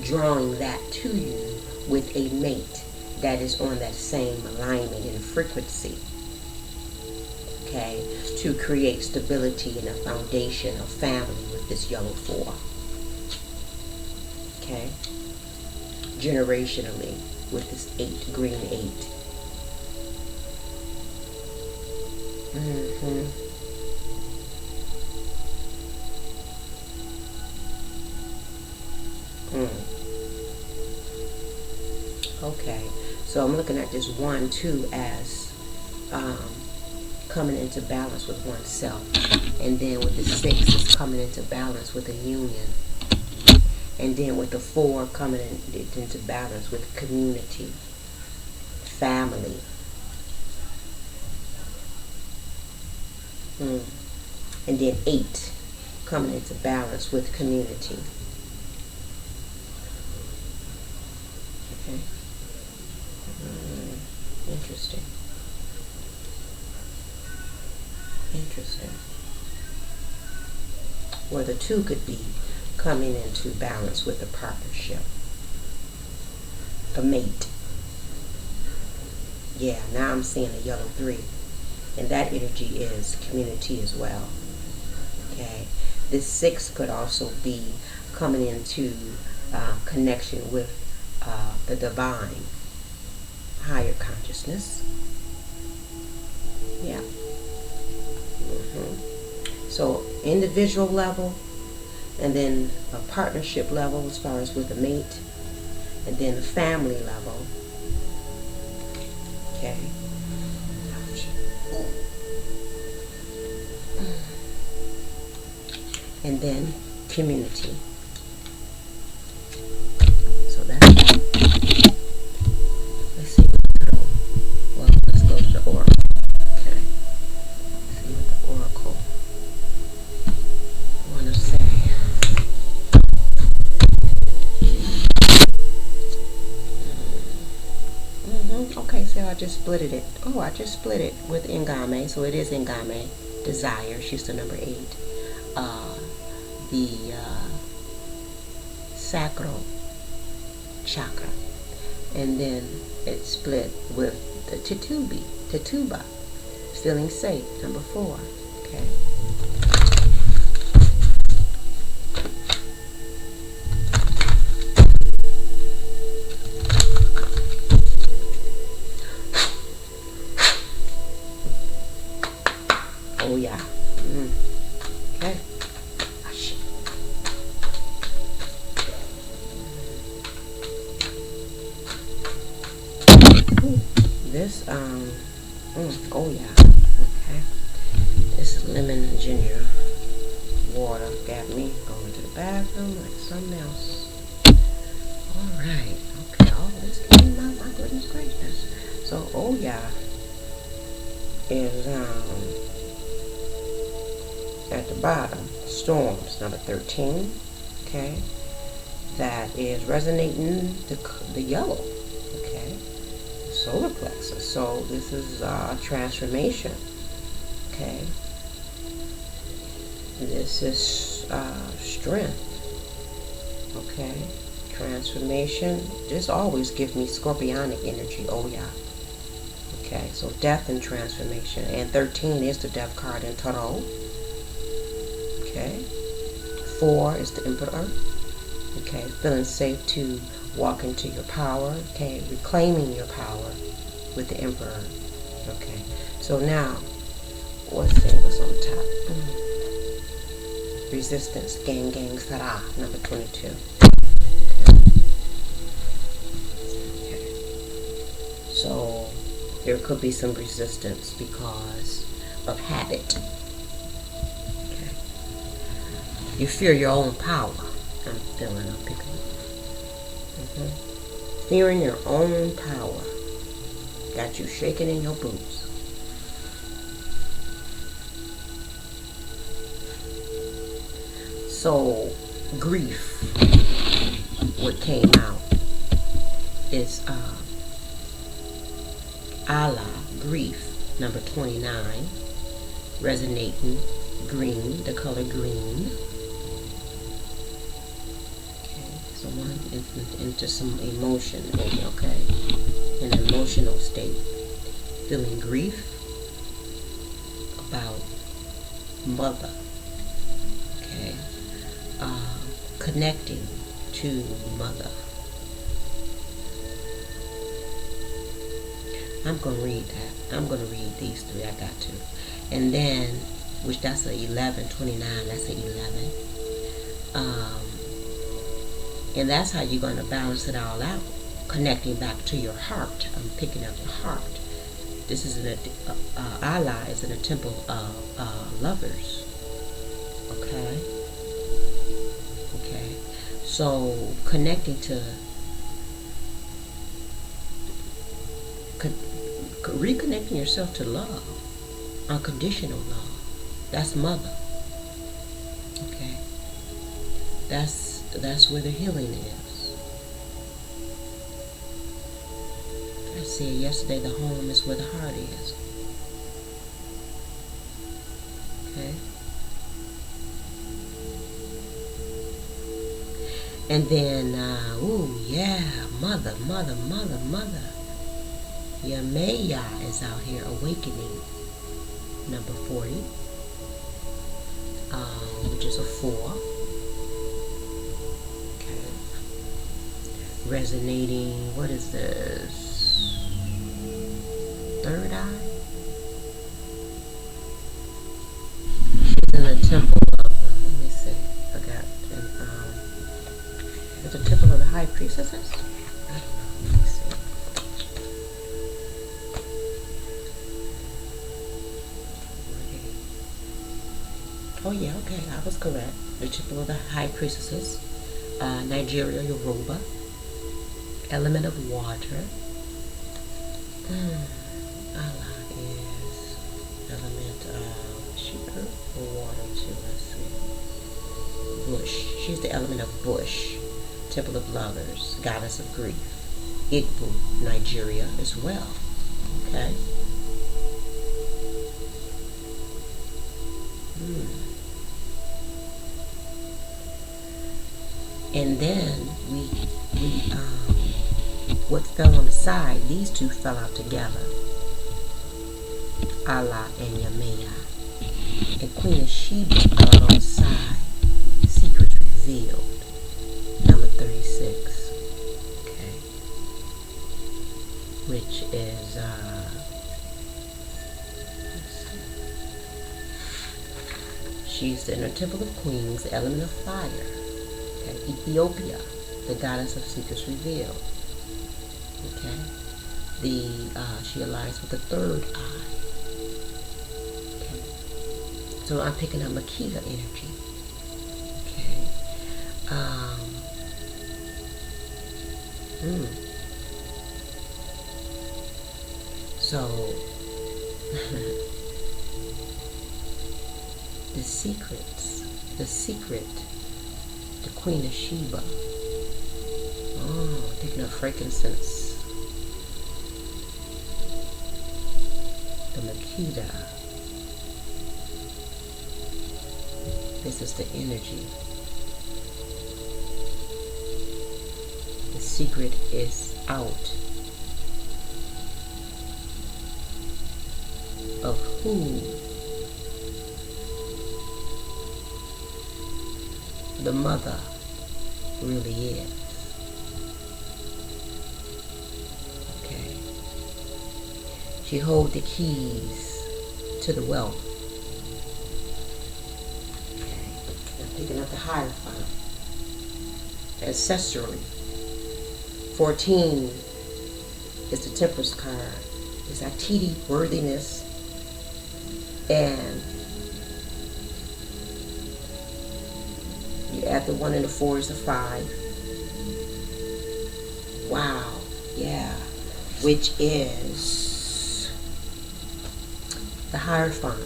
drawing that to you with a mate that is on that same alignment and frequency, okay, to create stability and a foundation of family with this yellow 4, okay, generationally with this 8, green 8. Okay, so I'm looking at this 1, 2 as coming into balance with oneself, and then with the 6 is coming into balance with a union, and then with the 4 coming into balance with community, family. And then 8 coming into balance with community. Okay. Interesting. Interesting. Where the 2 could be coming into balance with a partnership, a mate. Yeah, now I'm seeing a yellow 3. And that energy is community as well. Okay. This 6 could also be coming into connection with the divine, higher consciousness. Yeah. So individual level, and then a partnership level as far as with a mate, and then the family level. Okay. And then community. So that's that. Let's see well, let's go to the oracle. Okay. Let's see what the oracle want to say. Okay, so I just splitted it. Oh, I just split it with Ngame. So it is Ngame. Desire. She's the number 8. The sacral chakra, and then it's split with the Tituba, feeling safe, number 4. Okay. Oh yeah. Okay. This, oh yeah, okay. This is lemon ginger water got me going to the bathroom like something else. Alright, okay, oh, this came out, my goodness gracious. So, oh yeah, is, at the bottom, storms, number 13, okay. That is resonating the yellow, okay. Solar plexus. So this is transformation. Okay. This is strength. Okay. Transformation. Just always give me scorpionic energy. Oh yeah. Okay. So death and transformation. And 13 is the death card in Tarot. Okay. 4 is the Emperor. Okay. Feeling safe to walk into your power, okay, reclaiming your power with the Emperor, okay. So now, what's on top? Resistance, gang, Sarah, number 22. Okay. So there could be some resistance because of habit. Okay. You fear your own power. I'm picking up. Fearing your own power got you shaking in your boots. So grief, what came out is Allah, grief, number 29, resonating green, the color green. Okay, someone into some emotion, maybe, okay, in an emotional state, feeling grief about mother, okay, connecting to mother. I'm going to read that. I'm going to read these three. I got to. And then, which that's a 11, 29, that's a 11. And that's how you're going to balance it all out. Connecting back to your heart. I'm picking up the heart. This is Allah is in a temple of lovers. Okay? Okay. So, connecting to reconnecting yourself to love, unconditional love. That's mother. Okay, that's where the healing is. I said yesterday, the home is where the heart is. Okay, and then mother. Yamaya is out here awakening, number 40, which is a 4. Okay. Resonating, what is this? Third eye? She's in the temple of, let me see, I got, is it the temple of the high priestesses? I don't know, let me see. Oh yeah, okay, I was correct. The temple of the high priestesses, Nigeria, Yoruba, element of water. Allah is element of, is she earth or water too? Let's see. Bush. She's the element of bush. Temple of lovers, goddess of grief. Igbo, Nigeria as well. Okay. And then what fell on the side, these two fell out together. Allah and Yamea. And Queen of Sheba fell out on the side. Secrets revealed. Number 36. Okay. Which is she's in a temple of queens, the element of fire. Okay. Ethiopia, the goddess of secrets revealed. Okay. She aligns with the third eye. Okay. So I'm picking up Makita energy. Okay. So the secret, the Queen of Sheba. Oh, picking up frankincense. The Makita. This is the energy. The secret is out of who the mother really is. Okay. She holds the keys to the wealth. Okay. I'm picking up the Hierophant. Ancestry. 14 is the Temperance card. It's Atiti, worthiness, and you add the 1 and the 4 is a 5. Wow, yeah, which is the Hierophant.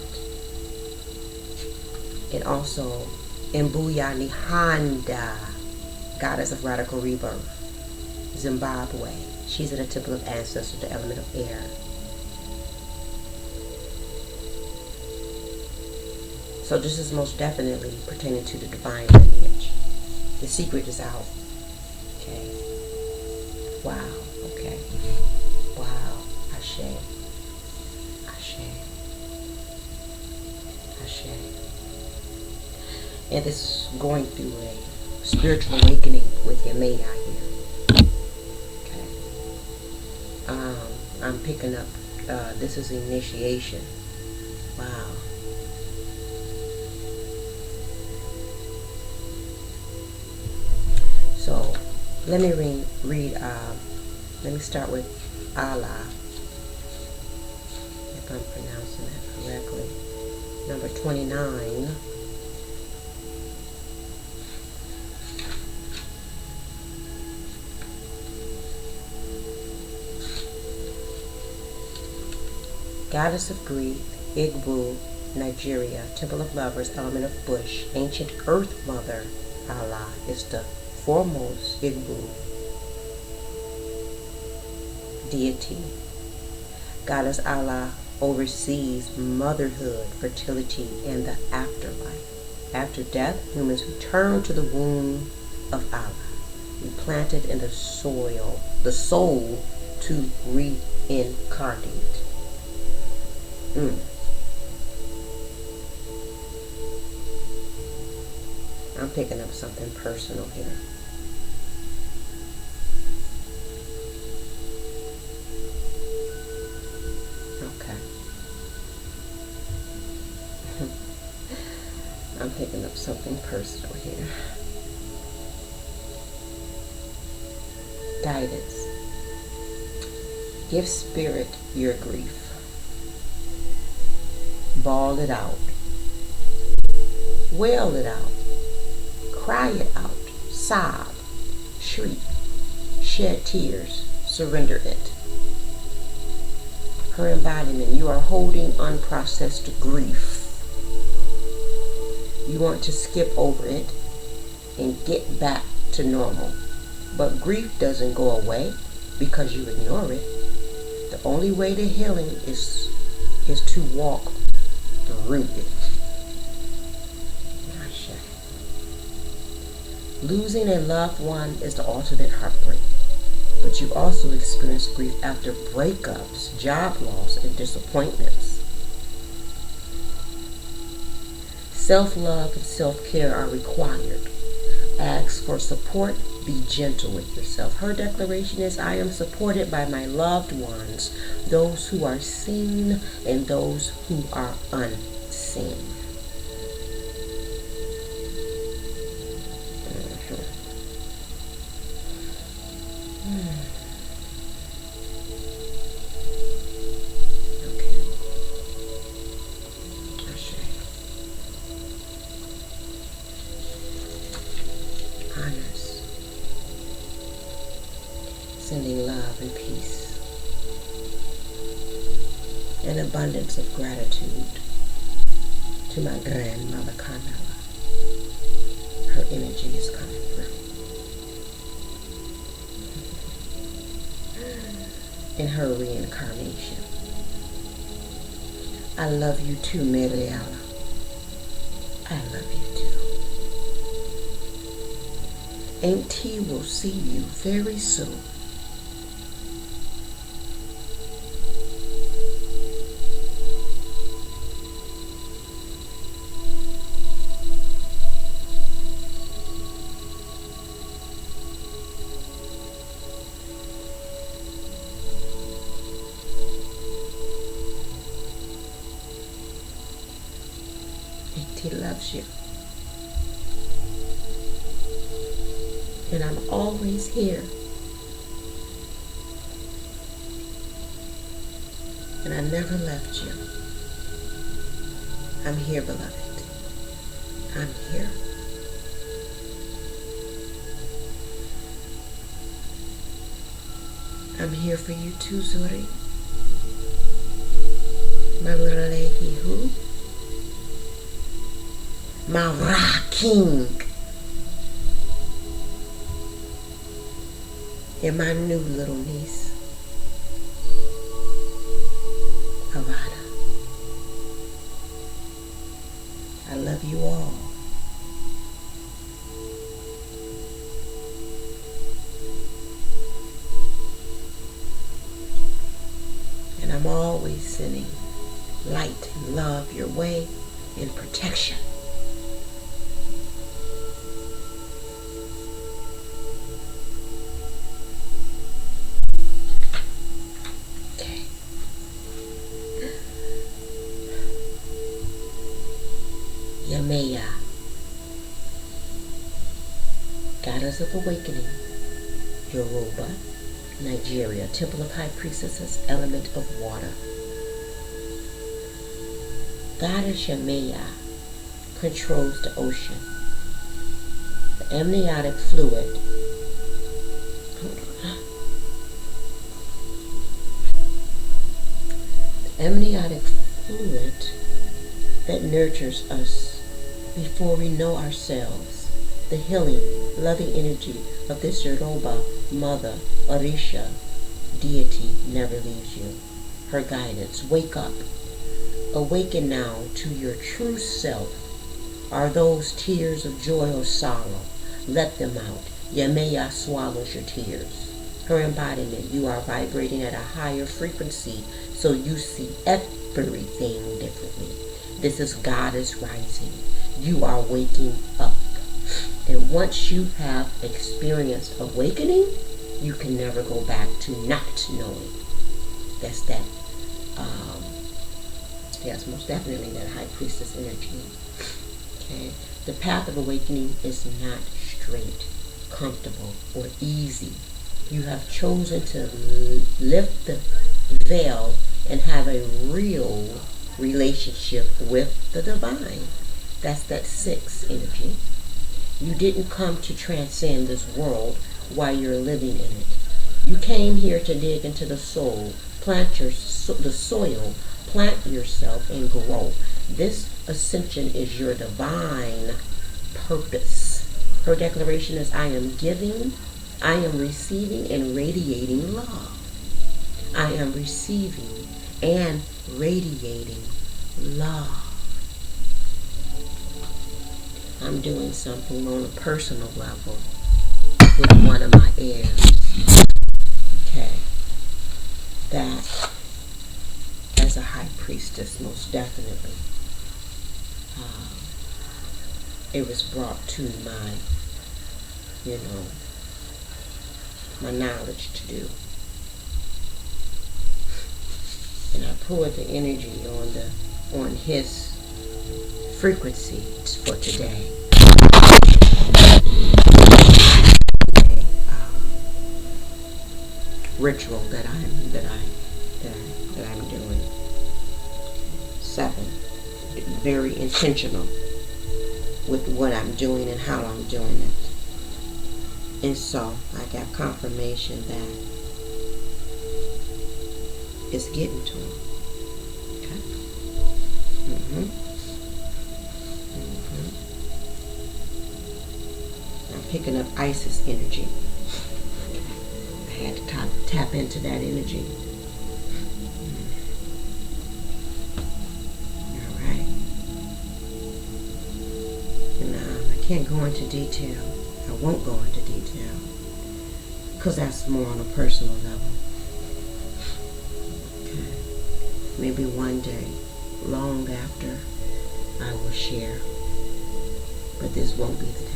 And also Mbuya Nihanda, goddess of radical rebirth, Zimbabwe. She's at a temple of ancestors, the element of air. So this is most definitely pertaining to the divine lineage. The secret is out. Okay. Wow. Okay. Wow. Ashe. Ashe. Ashe. And this is going through a spiritual awakening with your mate out here. Okay. I'm picking up, this is initiation. Wow. So let me read let me start with Allah, if I'm pronouncing that correctly. Number 29. Goddess of Grief, Igbo, Nigeria, Temple of Lovers, element of Bush, ancient Earth Mother, Allah is the foremost Igbo deity. Goddess Allah oversees motherhood, fertility, and the afterlife. After death, humans return to the womb of Allah, replanted in the soul to reincarnate. I'm picking up something personal here. Okay. I'm picking up something personal here. Guidance. Give spirit your grief. Bawl it out. Wail it out. Cry it out. Sob. Shriek. Shed tears. Surrender it. Her embodiment. You are holding unprocessed grief. You want to skip over it and get back to normal. But grief doesn't go away because you ignore it. The only way to healing is to walk through it. Losing a loved one is the ultimate heartbreak. But you also experience grief after breakups, job loss, and disappointments. Self-love and self-care are required. Ask for support. Be gentle with yourself. Her declaration is, I am supported by my loved ones, those who are seen and those who are unseen. Sending love and peace and abundance of gratitude to my grandmother Carmela. Her energy is coming through. In her reincarnation. I love you too, Mariela. I love you too. Auntie will see you very soon. He loves you. And I'm always here. And I never left you. I'm here, beloved. I'm here. I'm here for you too, Zuri. My little lady who? My rock. king. And my new little niece, Havana. I love you all. And I'm always sending light and love your way and protection. Okay. Yamea, Goddess of Awakening, Yoruba, Nigeria, Temple of High Priestesses, Element of Water. Goddess Yamea controls the ocean. The amniotic fluid. The amniotic fluid that nurtures us before we know ourselves. The healing, loving energy of this Yoruba mother, Orisha, deity, never leaves you. Her guidance. Wake up. Awaken now to your true self. Are those tears of joy or sorrow? Let them out. Yamea swallows your tears. Her embodiment. You are vibrating at a higher frequency, so you see everything differently. This is Goddess rising. You are waking up. And once you have experienced awakening, you can never go back to not knowing. That's that. Yes, most definitely that high priestess energy. Okay. The path of awakening is not straight, comfortable, or easy. You have chosen to lift the veil and have a real relationship with the divine. That's that 6 energy. You didn't come to transcend this world while you're living in it. You came here to dig into the soul, the soil, plant yourself and grow. This ascension is your divine purpose. Her declaration is, I am giving, I am receiving and radiating love. I am receiving and radiating love. I'm doing something on a personal level with one of my heirs. Okay. That, as a high priestess, most definitely, it was brought to my, my knowledge to do. And I poured the energy on his frequency for today. Ritual that I'm doing. 7. Very intentional with what I'm doing and how I'm doing it. And so I got confirmation that it's getting to him. Okay. I'm picking up Isis energy. I had to tap into that energy. All right. And I can't go into detail. I won't go into detail because that's more on a personal level. Okay. Maybe one day, long after, I will share. But this won't be the day.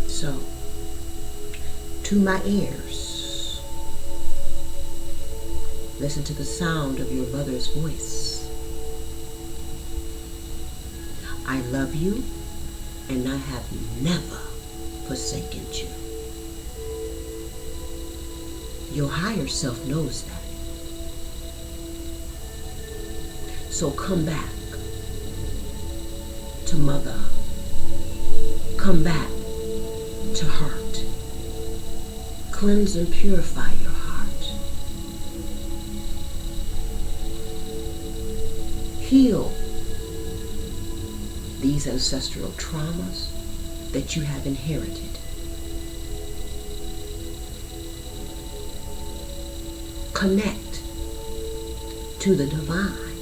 So, to my ears, listen to the sound of your mother's voice. I love you, and I have never forsaken you. Your higher self knows that. So come back to Mother. Come back to cleanse and purify your heart. Heal these ancestral traumas that you have inherited. Connect to the divine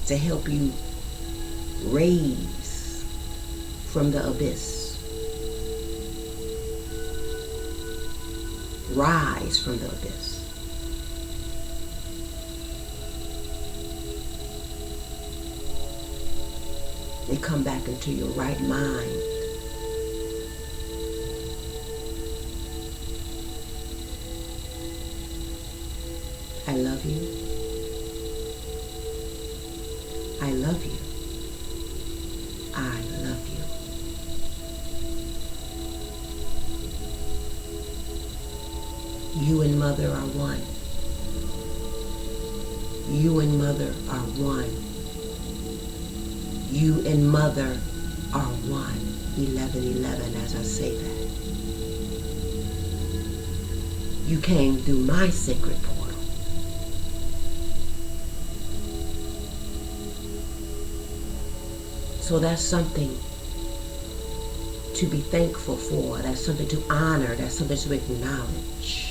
to help you raise from the abyss. Rise from the abyss. And come back into your right mind. I love you. I love you. I love you. You and Mother are one. You and Mother are one. You and Mother are one. 11:11 as I say that. You came through my sacred portal. So that's something to be thankful for. That's something to honor. That's something to acknowledge.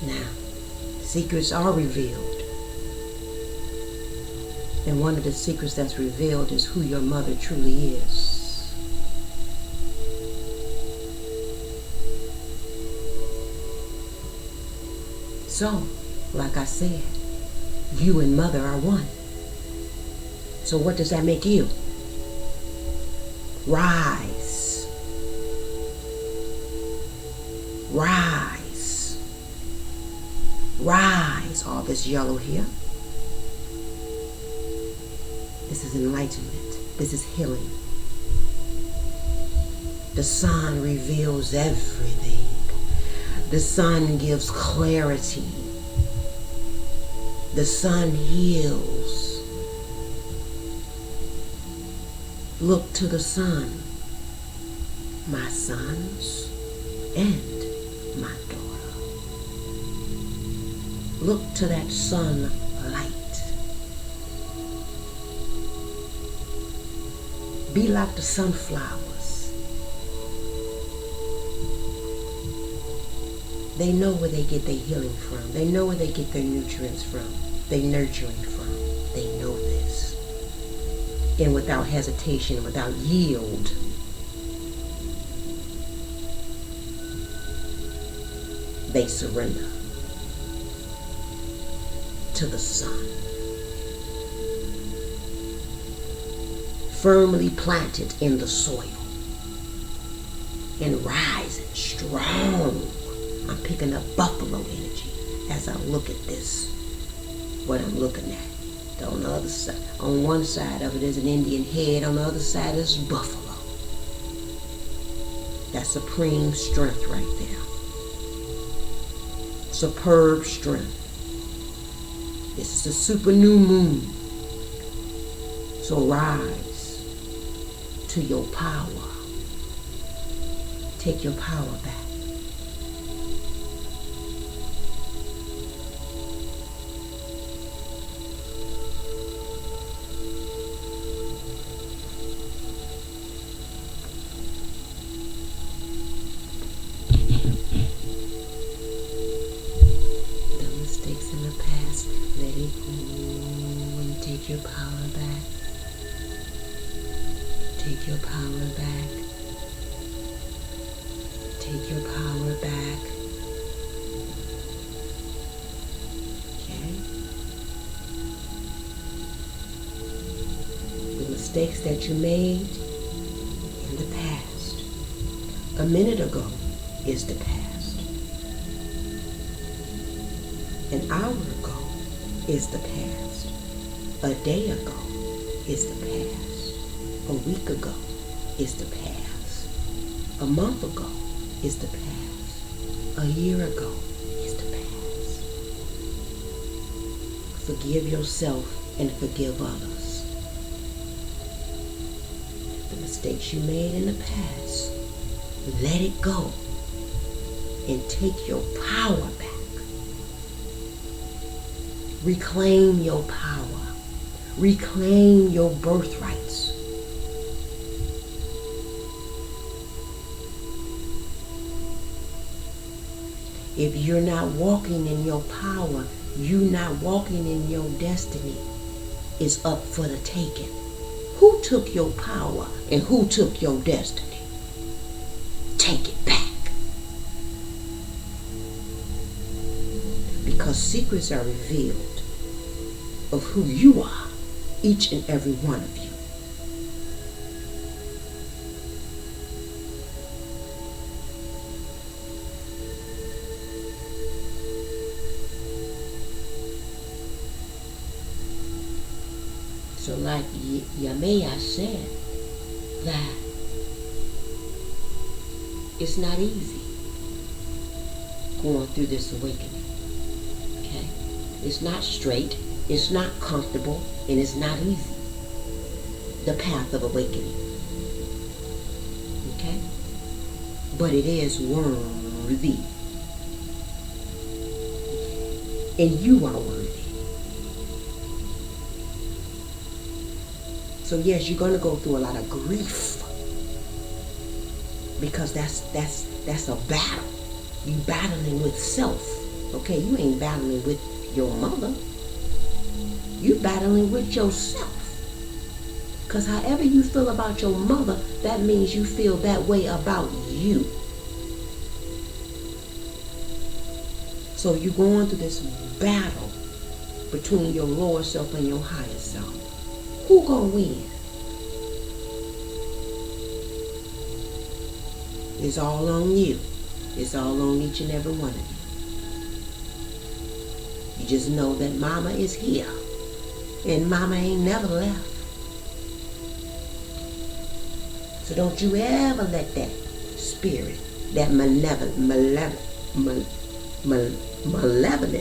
Now, secrets are revealed. And one of the secrets that's revealed is who your mother truly is. So, like I said, you and Mother are one. So what does that make you? Rise. Rise. Rise. All this yellow here. This is enlightenment. This is healing. The sun reveals everything. The sun gives clarity. The sun heals. Look to the sun, my sons and my daughter. Look to that sunlight. Be like the sunflowers. They know where they get their healing from. They know where they get their nutrients from, their nurturing from. They know this. And without hesitation, without yield, they surrender to the sun. Firmly planted in the soil and rising strong. I'm picking up buffalo energy as I look at this, what I'm looking at. On the other side, on one side of it is an Indian head, on the other side is buffalo. That's supreme strength right there. Superb strength. This is a super new moon. So rise to your power. Take your power back. The mistakes in the past, let it go and take your power back. Take your power back. Take your power back. Okay? The mistakes that you made in the past, a minute ago, is the past. An hour ago is the past. A day ago is the past. A week ago is the past. A month ago is the past. A year ago is the past. Forgive yourself and forgive others. The mistakes you made in the past, let it go and take your power back. Reclaim your power. Reclaim your birthrights. If you're not walking in your power, you're not walking in your destiny. It's up for the taking. Who took your power and who took your destiny? Take it back. Because secrets are revealed of who you are, each and every one of you. So like Yamea said, that it's not easy going through this awakening. Okay? It's not straight, it's not comfortable, and it's not easy. The path of awakening. Okay? But it is worthy. And you are worthy. So yes, you're going to go through a lot of grief, because that's a battle. You battling with self. Okay, you ain't battling with your mother. You battling with yourself. Because however you feel about your mother, that means you feel that way about you. So you're going through this battle between your lower self and your higher self. Who gonna win? It's all on you. It's all on each and every one of you. You just know that mama is here. And mama ain't never left. So don't you ever let that spirit, that malevolent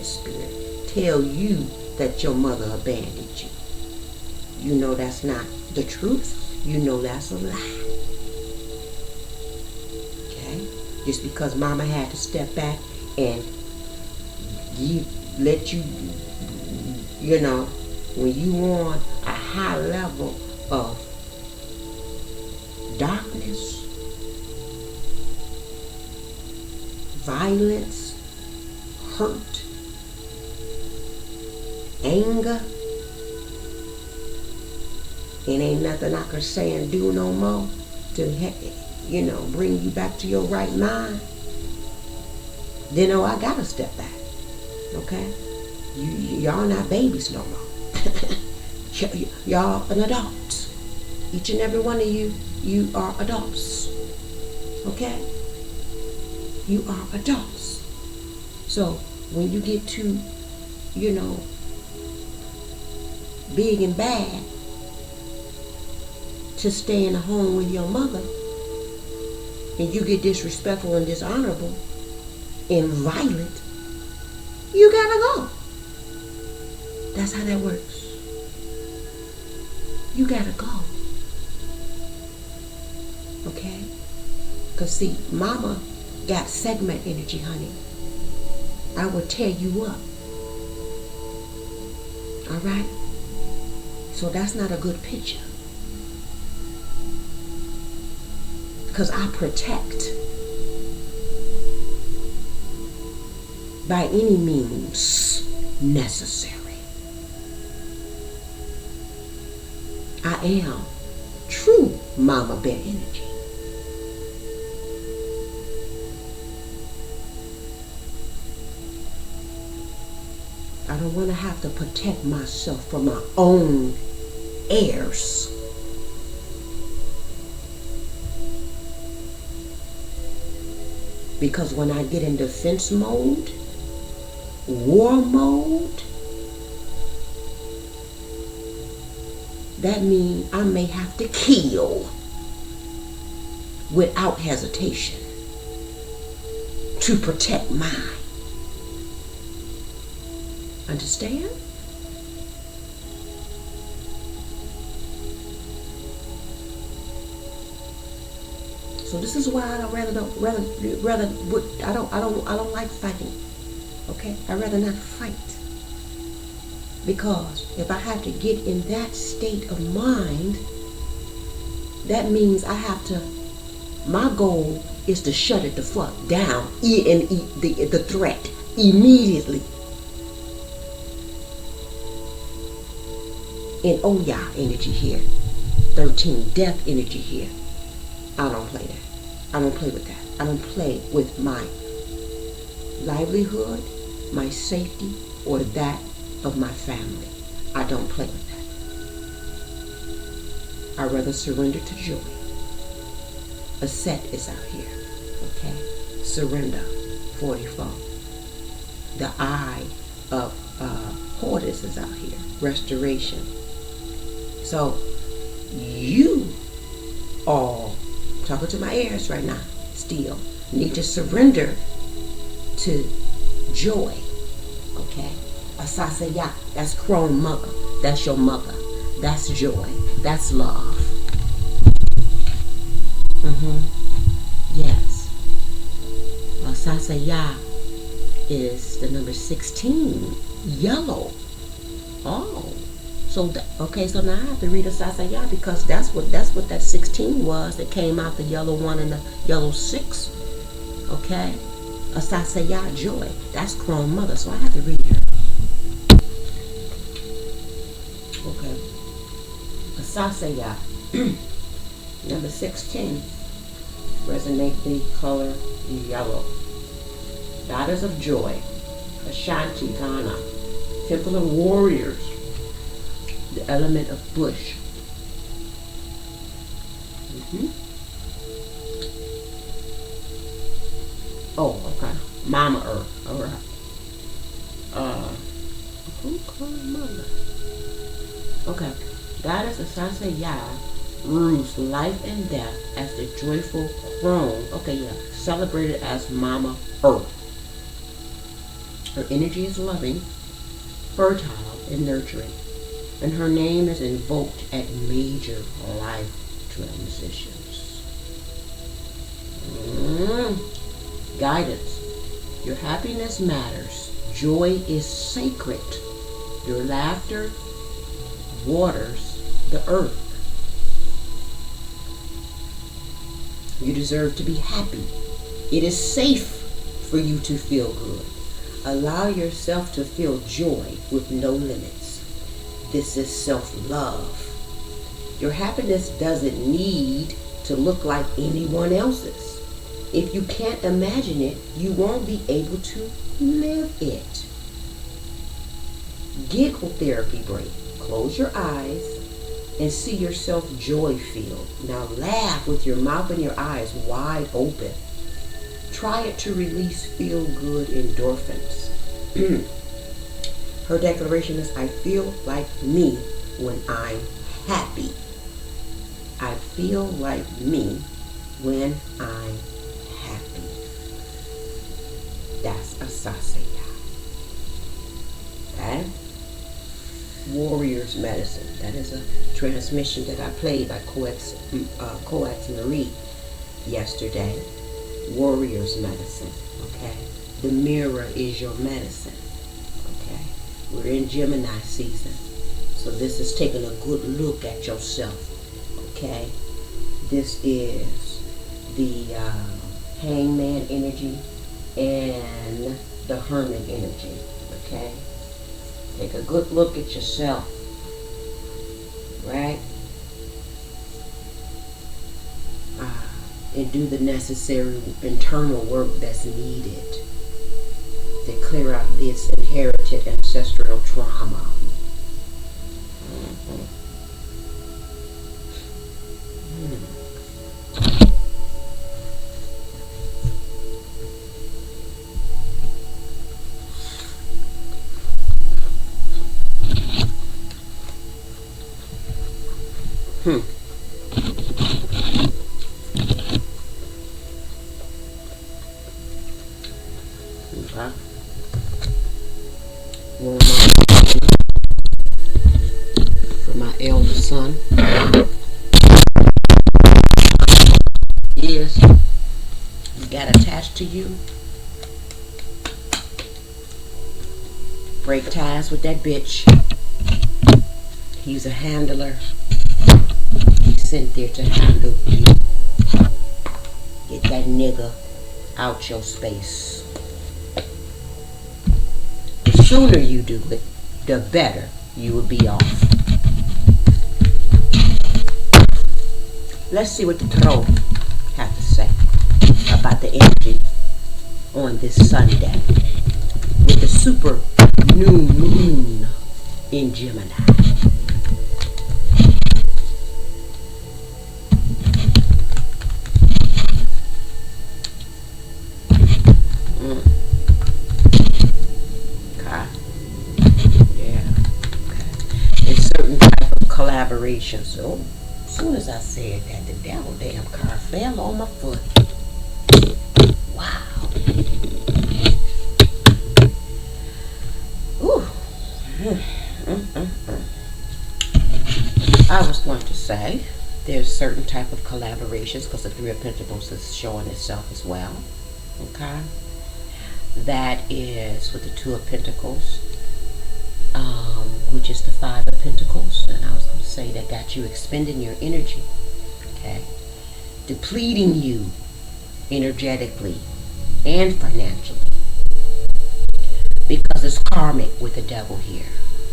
spirit, tell you that your mother abandoned you. You know that's not the truth. You know that's a lie. Okay? Just because mama had to step back and let you, when you on a high level of darkness, violence, hurt, anger, it ain't nothing I can say and do no more to, bring you back to your right mind. Then, I gotta step back. Okay? Y'all not babies no more. Y'all an adults. Each and every one of you are adults. Okay? You are adults. So, when you get too, big and bad to stay in a home with your mother, and you get disrespectful and dishonorable and violent, you gotta go. That's how that works. You gotta go. Okay? Because see, mama got segment energy, honey. I will tear you up. Alright? So that's not a good picture. Because I protect by any means necessary. I am true mama bear energy. I don't want to have to protect myself from my own heirs. Because when I get in defense mode, war mode, that means I may have to kill without hesitation. to protect mine. Understand? So this is why I don't like fighting. Okay? I'd rather not fight. Because if I have to get in that state of mind, that means I have to, my goal is to shut it the fuck down and eat the threat immediately. And oh yeah, energy here. 13, death energy here. I don't play that. I don't play with that. I don't play with my livelihood, my safety, or that of my family. I don't play with that. I'd rather surrender to joy. A set is out here. Okay? Surrender. 44. The eye of Hortus is out here. Restoration. So you all, talking to my heirs right now, still need to surrender to joy. Okay? Asasaya, that's crone mother. That's your mother. That's joy. That's love. Yes. Asasaya is the number 16. Yellow. Oh. So okay, so now I have to read Asasaya because that's what that 16 was that came out, the yellow one and the yellow 6. Okay? Asasaya, joy. That's crone mother. So I have to read her. Okay. Asasaya, number 16. Resonate the color yellow. Goddess of joy. Ashanti, Ghana. Temple of warriors. The element of bush. Oh, okay. Mama Earth. Alright. Mama. Okay. Goddess Asasaya rules life and death as the joyful crone. Okay, yeah. Celebrated as Mama Earth. Her energy is loving, fertile, and nurturing. And her name is invoked at major life transitions. Guidance. Your happiness matters. Joy is sacred. Your laughter waters the earth. You deserve to be happy. It is safe for you to feel good. Allow yourself to feel joy with no limits. This is self-love. Your happiness doesn't need to look like anyone else's. If you can't imagine it, you won't be able to live it. Giggle therapy break. Close your eyes and see yourself joy-filled. Now laugh with your mouth and your eyes wide open. Try it to release feel-good endorphins. Her declaration is, I feel like me when I'm happy. I feel like me when I'm happy. That's Asasaya. Okay? Warrior's medicine. That is a transmission that I played by Coax Marie yesterday. Warrior's medicine. Okay? The mirror is your medicine. Okay? We're in Gemini season. So this is taking a good look at yourself. Okay? This is the hangman energy and the hermit energy. Okay? Take a good look at yourself. Right? And do the necessary internal work that's needed to clear out this inherited ancestral trauma. Okay. One of my for my eldest son is you got attached to you. Break ties with that bitch. He's a handler. He's sent there to handle you. Get that nigga out your space. The sooner you do it, the better you will be off. Let's see what the tarot have to say about the energy on this Sunday with the super new moon in Gemini. Okay. Yeah. Okay. And certain type of collaborations. So as soon as I said that, the damn car fell on my foot. Wow. Ooh. I was going to say there's certain type of collaborations because the Three of Pentacles is showing itself as well. Okay. That is with the Two of Pentacles, which is the Five of Pentacles. And I was going to say that got you expending your energy. Okay. Depleting you energetically and financially. Because it's karmic with the devil here.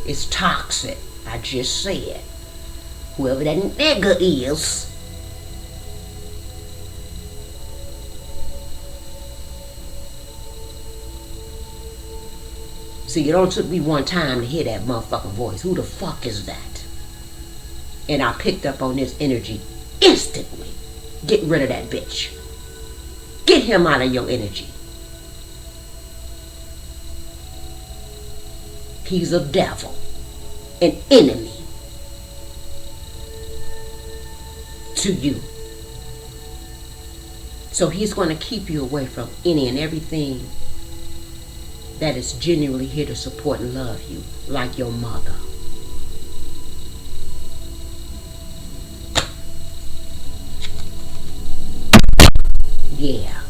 It's toxic. I just said. Whoever that nigga is. See, it only took me one time to hear that motherfucking voice. Who the fuck is that? And I picked up on this energy instantly. Get rid of that bitch. Get him out of your energy. He's a devil. An enemy to you. So he's going to keep you away from any and everything that is genuinely here to support and love you, like your mother. Yeah.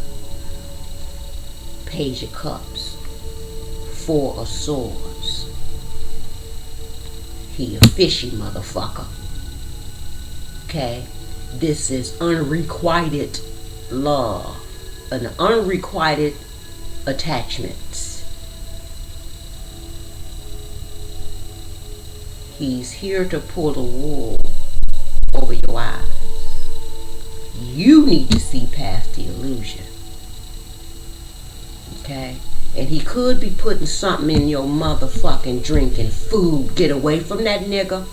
Page of Cups. Four of Swords. He a fishy motherfucker. Okay? This is unrequited love. An unrequited attachment. He's here to pull the wool over your eyes. You need to see past the illusion. Okay? And he could be putting something in your motherfucking drink and food. Get away from that nigga.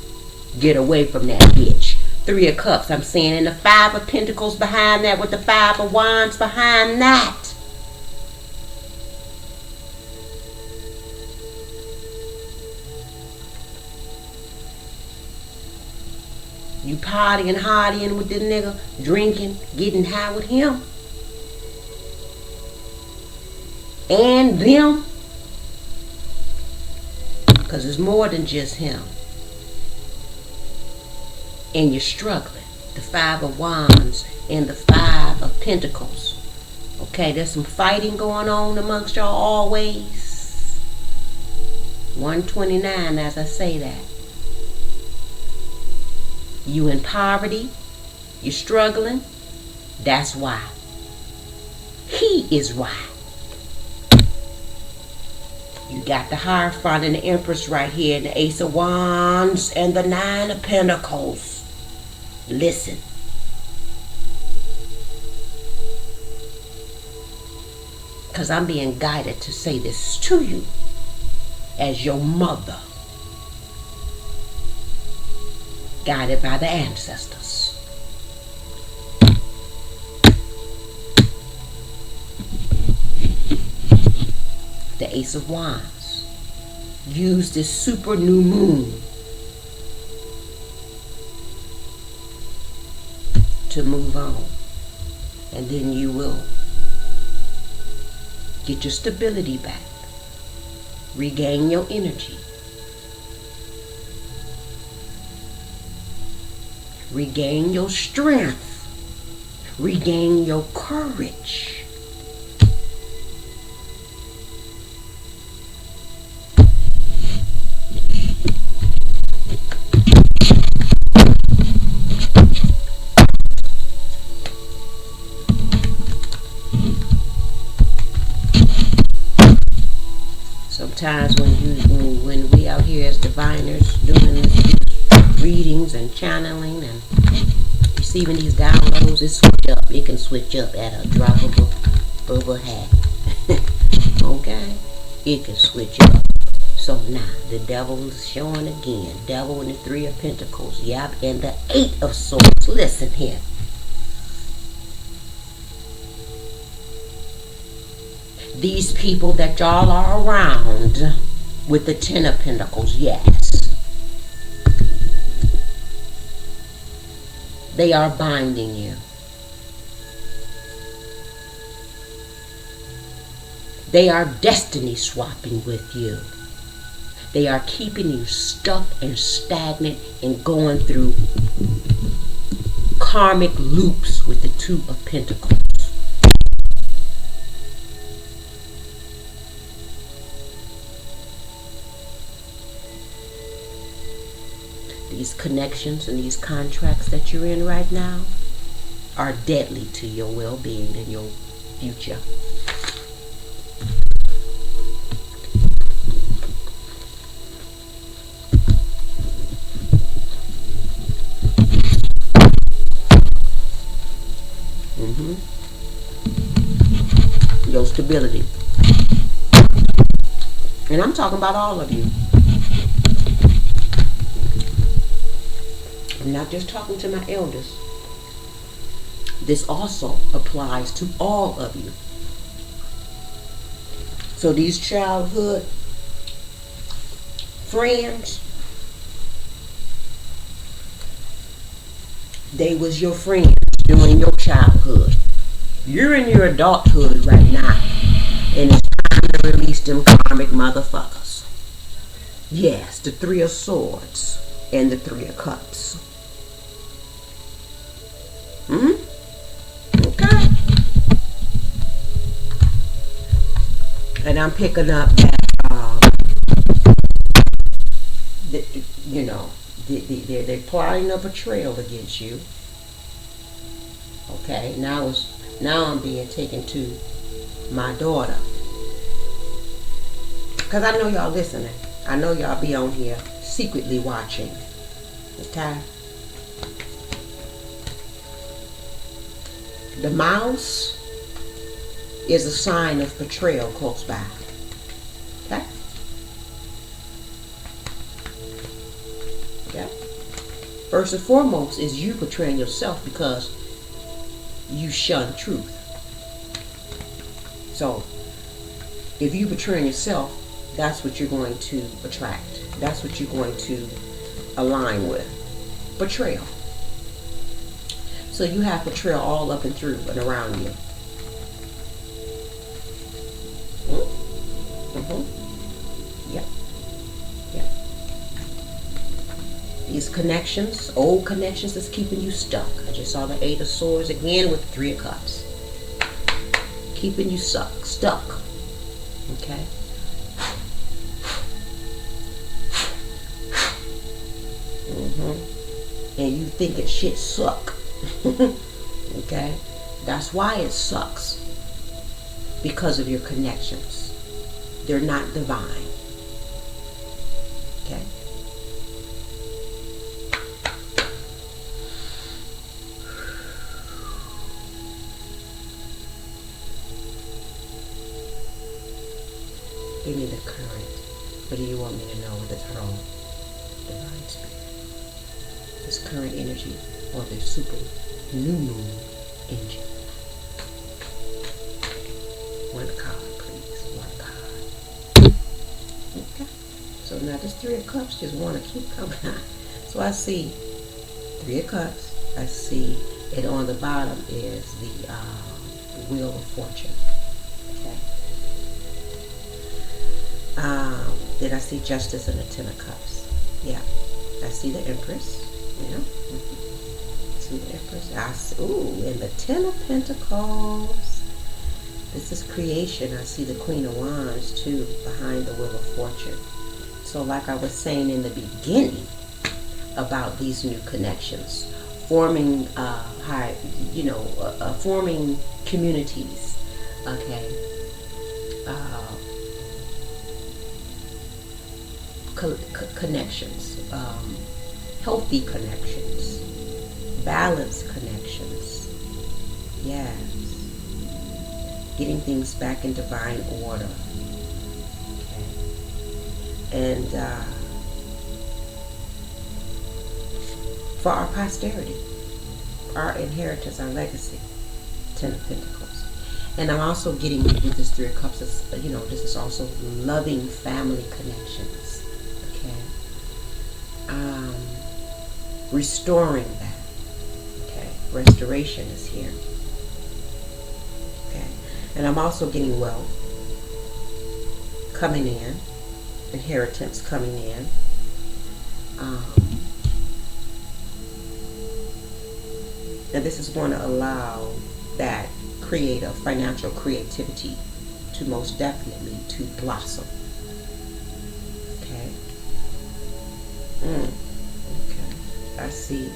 Get away from that bitch. Three of Cups, I'm saying, and the Five of Pentacles behind that with the Five of Wands behind that. You partying, hardying with this nigga, drinking, getting high with him. And them. Because it's more than just him. And you're struggling. The Five of Wands and the Five of Pentacles. Okay, there's some fighting going on amongst y'all always. 129 as I say that. You in poverty. You're struggling. That's why. He is why. You got the Hierophant and the Empress right here. And the Ace of Wands and the Nine of Pentacles. Listen. Because I'm being guided to say this to you as your mother. Guided by the ancestors. The Ace of Wands. Use this super new moon to move on. And then you will Get your stability back. Regain your energy. Regain your strength. Regain your courage. Sometimes when we out here as diviners doing readings and channeling and receiving these downloads, it can switch up at a drop of a hat. Okay? It can switch up. So now the devil is showing again. Devil and the 3 of Pentacles. Yep, and the 8 of Swords. Listen here. These people that y'all are around with the 10 of Pentacles, yes. They are binding you. They are destiny swapping with you. They are keeping you stuck and stagnant and going through karmic loops with the 2 of Pentacles. These connections and these contracts that you're in right now are deadly to your well-being and your future. Your stability. And I'm talking about all of you. I'm not just talking to my elders. This also applies to all of you. So these childhood friends, they was your friends during your childhood. You're in your adulthood right now, and it's time to release them karmic motherfuckers. Yes, the 3 of Swords and the 3 of Cups. Okay. And I'm picking up that, they're plotting a betrayal against you. Okay, now I'm being taken to my daughter. Because I know y'all listening. I know y'all be on here secretly watching. Okay? The mouse is a sign of betrayal close by. Okay? Yeah. First and foremost is you betraying yourself because you shun truth. So, if you betraying yourself, that's what you're going to attract. That's what you're going to align with. Betrayal. So you have betrayal all up and through and around you. Yep. Yep. These connections, old connections that's keeping you stuck. I just saw the 8 of Swords again with the 3 of Cups. Keeping you stuck. Okay? And you think that shit suck. Okay? That's why it sucks. Because of your connections. They're not divine. Okay? Give me the current. What do you want me to know with the throne? Divine Spirit. This current energy or the super new moon energy. One card, please. One card. Okay. So now this 3 of Cups just want to keep coming out. So I see 3 of Cups. I see it on the bottom is the Wheel of Fortune. Okay. Then I see Justice and the Ten of Cups. Yeah. I see the Empress. Yeah. See the Empress. And the Ten of Pentacles. This is creation. I see the Queen of Wands too behind the Wheel of Fortune. So like I was saying in the beginning about these new connections, forming forming communities, okay, connections, healthy connections, balanced connections, yes, getting things back in divine order, okay, and for our posterity, our inheritance, our legacy. Ten of Pentacles. And I'm also getting with this Three of Cups, this is also loving family connections. Okay. Restoring that. Okay. Restoration is here. Okay. And I'm also getting wealth coming in, inheritance coming in. And this is going to allow that creative, financial creativity to most definitely to blossom. Okay. Okay. I see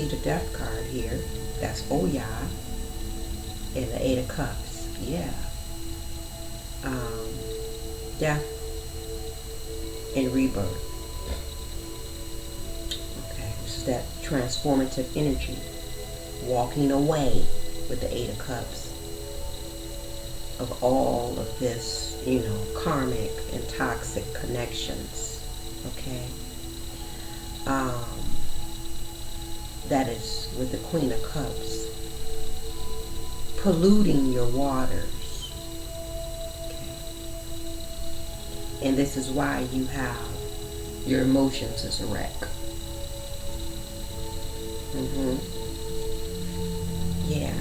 the Death card here. That's Oya. And the Eight of Cups. Yeah. Death and rebirth. Okay. This is that transformative energy. Walking away with the Eight of Cups of all of this, karmic and toxic connections. Okay. That is with the Queen of Cups, polluting your waters. Okay. And this is why you have your emotions as a wreck. Yeah.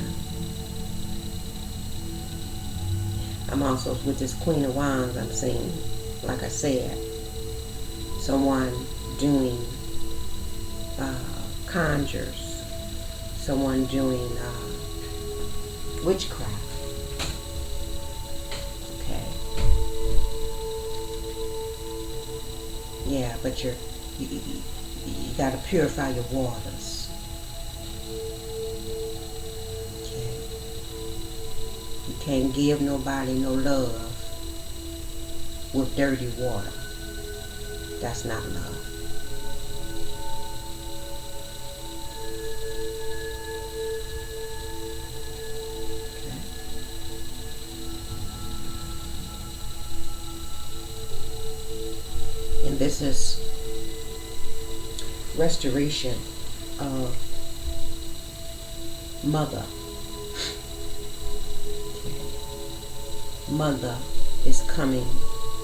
I'm also with this Queen of Wands. I'm seeing, like I said, someone doing conjures, someone doing witchcraft. Okay. Yeah, but you got to purify your waters. Can't give nobody no love with dirty water. That's not love. Okay. And this is restoration of mother. Mother is coming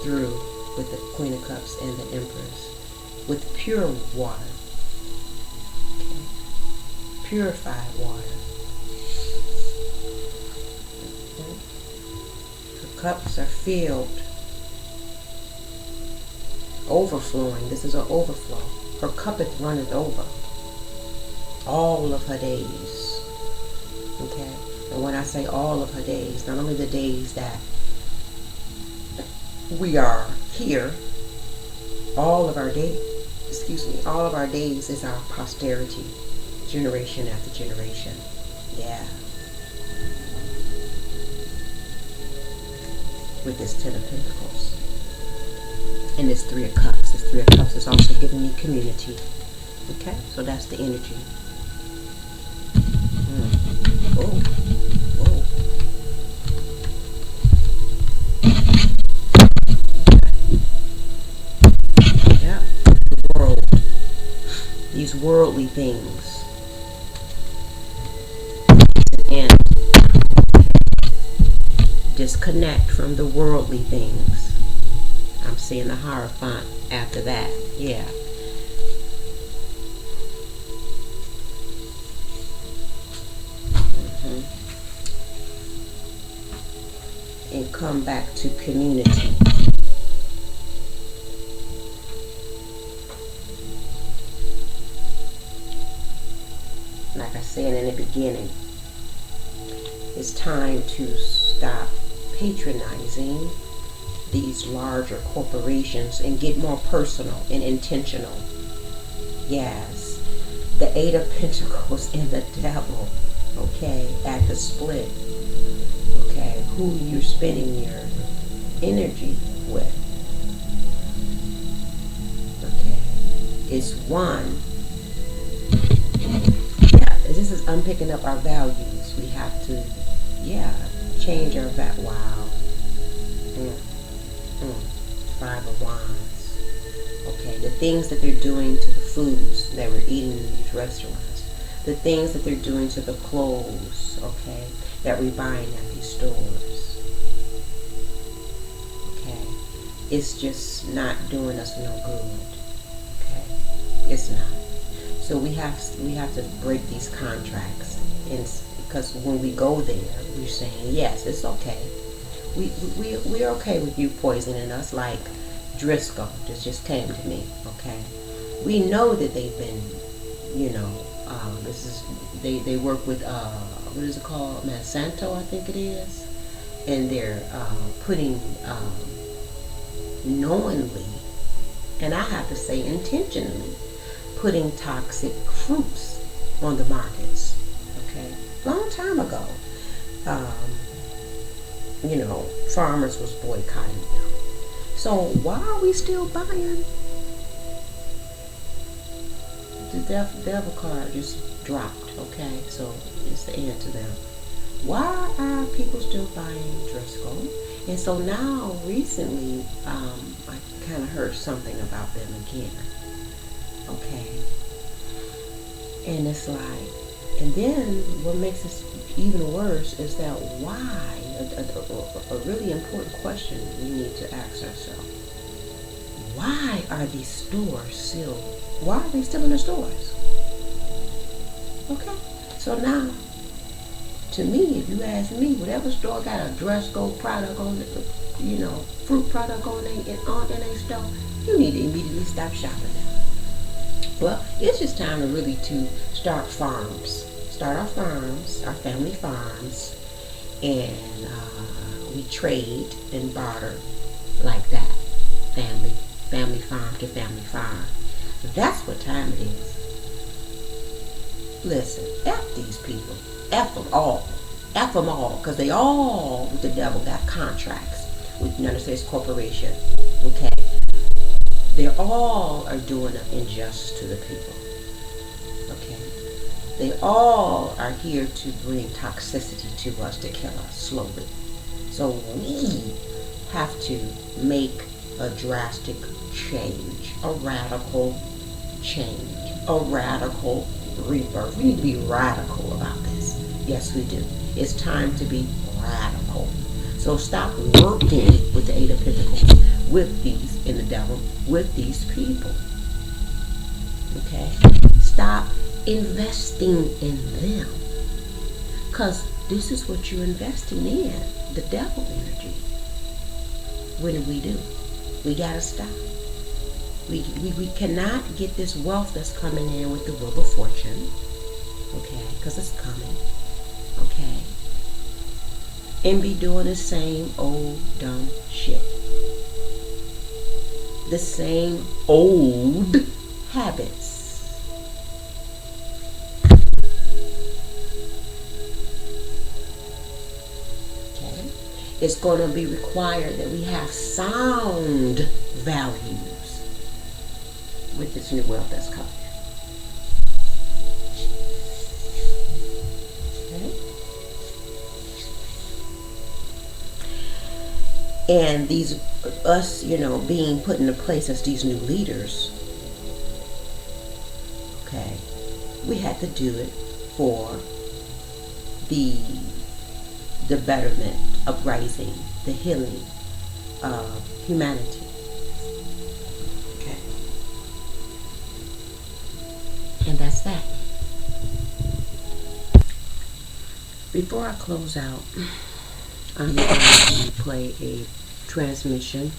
through with the Queen of Cups and the Empress with pure water. Okay. Purified water. Okay. Her cups are filled, overflowing. This is an overflow. Her cup is running over all of her days. Okay. And when I say all of her days, not only the days that we are here, all of our days is our posterity, generation after generation. Yeah. With this Ten of Pentacles. And this Three of Cups. This Three of Cups is also giving me community. Okay? So that's the energy. Oh. These worldly things, and disconnect from the worldly things. I'm seeing the Hierophant after that. Yeah. And come back to community. I said in the beginning, it's time to stop patronizing these larger corporations and get more personal and intentional. Yes, the Eight of Pentacles and the Devil, okay, at the split, okay, who you're spending your energy with, okay, is one. Yeah, this is unpicking up our values. We have to, change our wow. Five of Wands. Okay, the things that they're doing to the foods that we're eating in these restaurants, the things that they're doing to the clothes, okay, that we're buying at these stores. Okay, it's just not doing us no good. Okay, it's not. So we have to break these contracts, and because when we go there, we're saying yes, it's okay. We're okay with you poisoning us, like Driscoll just came to me. Okay, we know that they've been, they work with what is it called, Monsanto, I think it is, and they're putting knowingly, and I have to say intentionally, putting toxic fruits on the markets. Okay, long time ago, farmers was boycotting them. So why are we still buying? The devil card just dropped. Okay, so it's the end to them. Why are people still buying Driscoll? And so now, recently, I kind of heard something about them again. Okay. And it's like, and then what makes this even worse is that why, a really important question we need to ask ourselves, why are these stores still, why are they still in the stores? Okay. So now, to me, if you ask me, whatever store got a Driscoll product on it, fruit product on their store, you need to immediately stop shopping now. Well, it's just time to really to start farms. Start our farms, our family farms, and we trade and barter like that. Family farm to family farm. That's what time it is. Listen, F these people. F them all. F them all. Because they all, with the devil, got contracts with the United States Corporation. Okay? They all are doing an injustice to the people. Okay? They all are here to bring toxicity to us, to kill us slowly. So we have to make a drastic change, a radical change, a radical rebirth. We need to be radical about this. Yes, we do. It's time to be radical. So stop working with the Eight of Pentacles, with these, and the devil, with these people. Okay? Stop investing in them. Because this is what you're investing in, the devil energy. What do? We gotta stop. We cannot get this wealth that's coming in with the Wheel of Fortune. Okay? Because it's coming. Okay? And be doing the same old dumb shit. The same old habits. Okay? It's going to be required that we have sound values with this new wealth that's coming. And these, us, being put into place as these new leaders, okay, we had to do it for the betterment, uprising, the healing of humanity. Okay. And that's that. Before I close out, I'm going to play a transmission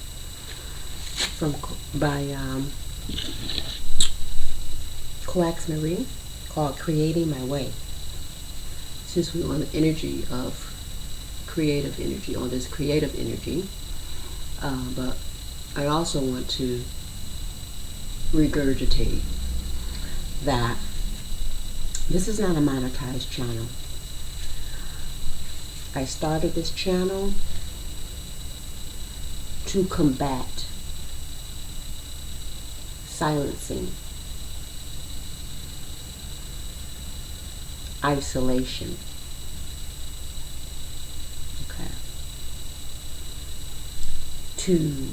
by Coax Marie called Creating My Way. since we're on the energy of creative energy, on this creative energy, but I also want to regurgitate that this is not a monetized channel. I started this channel to combat silencing, isolation. Okay. To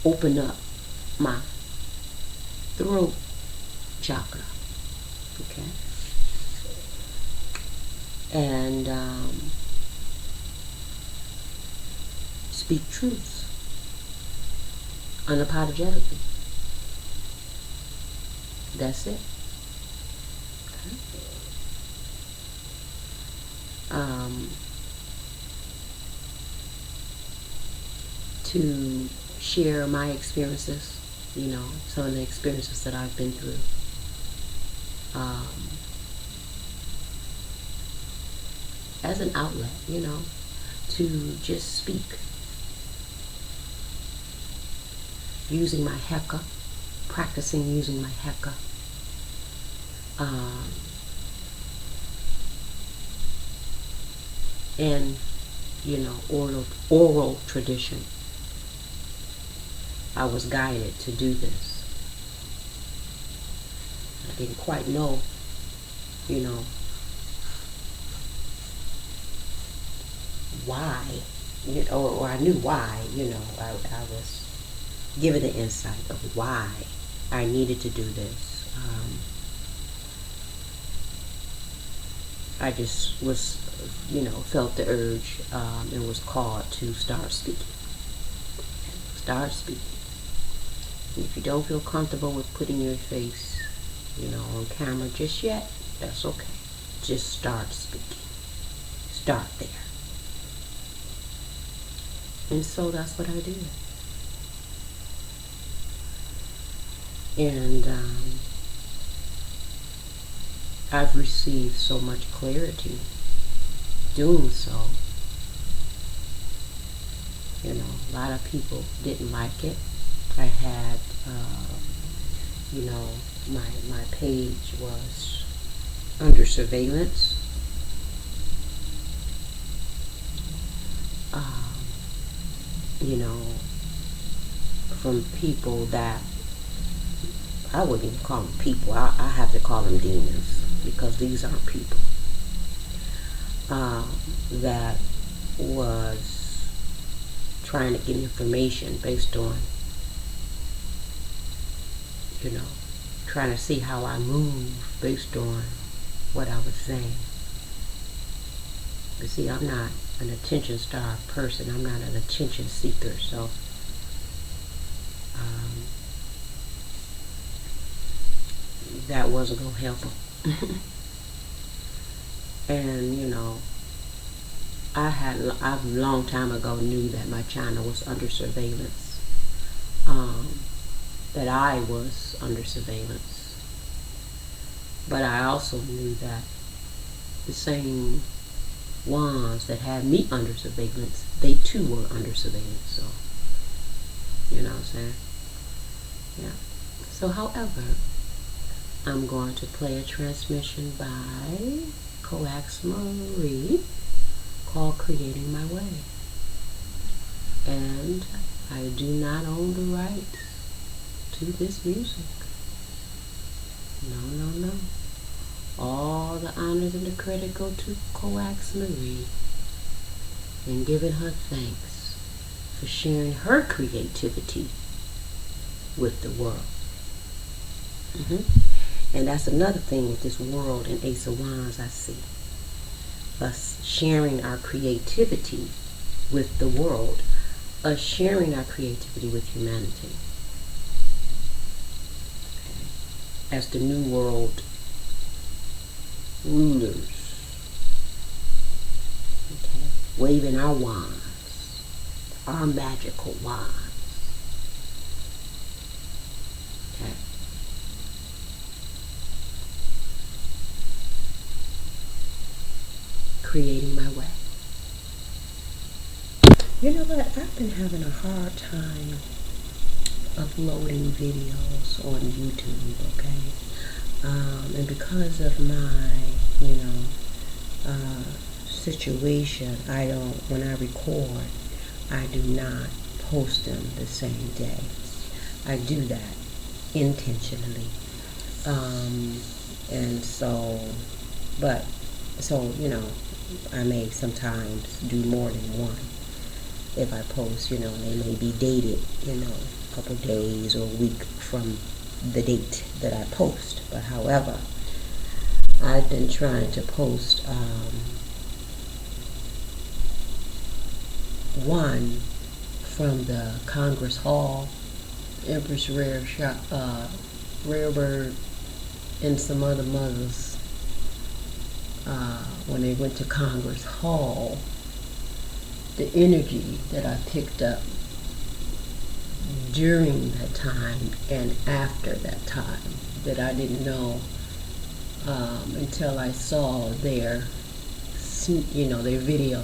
open up my throat chakra. Okay. And speak truths unapologetically. That's it. Okay. To share my experiences, some of the experiences that I've been through. As an outlet, to just speak. Using my heka, practicing using my heka. And, oral tradition. I was guided to do this. I didn't quite know, why, or I knew why, I was given the insight of why I needed to do this. I just was, felt the urge and was called to start speaking. Start speaking. And if you don't feel comfortable with putting your face, on camera just yet, that's okay. Just start speaking. Start there. And so that's what I did. And I've received so much clarity doing so. A lot of people didn't like it. I had, my page was under surveillance. From people that I wouldn't even call them people. I have to call them demons, because these aren't people. That was trying to get information based on, trying to see how I move based on what I was saying. But see, I'm not an attention-starved person. I'm not an attention seeker, so that wasn't going to help them. And, I a long time ago knew that my channel was under surveillance. That I was under surveillance. But I also knew that the same ones that had me under surveillance, they too were under surveillance. So, you know what I'm saying? Yeah. So, however, I'm going to play a transmission by Coax Marie called Creating My Way. And I do not own the rights to this music. No. All the honors and the credit go to Coax Marie, and giving her thanks for sharing her creativity with the world. And that's another thing with this world and Ace of Wands I see. Us sharing our creativity with the world. Us sharing our creativity with humanity. Okay. As the New World rulers. Okay. Waving our wands. Our magical wands. Okay. creating my way. You know what? I've been having a hard time uploading videos on YouTube, okay? And because of my, situation, when I record, I do not post them the same day. I do that intentionally. And so, I may sometimes do more than one. If I post, they may be dated, a couple days or a week from the date that I post. But however, I've been trying to post one from the Congress Hall, Empress Rarebird, and some other mothers when they went to Congress Hall. The energy that I picked up during that time and after that time that I didn't know until I saw their video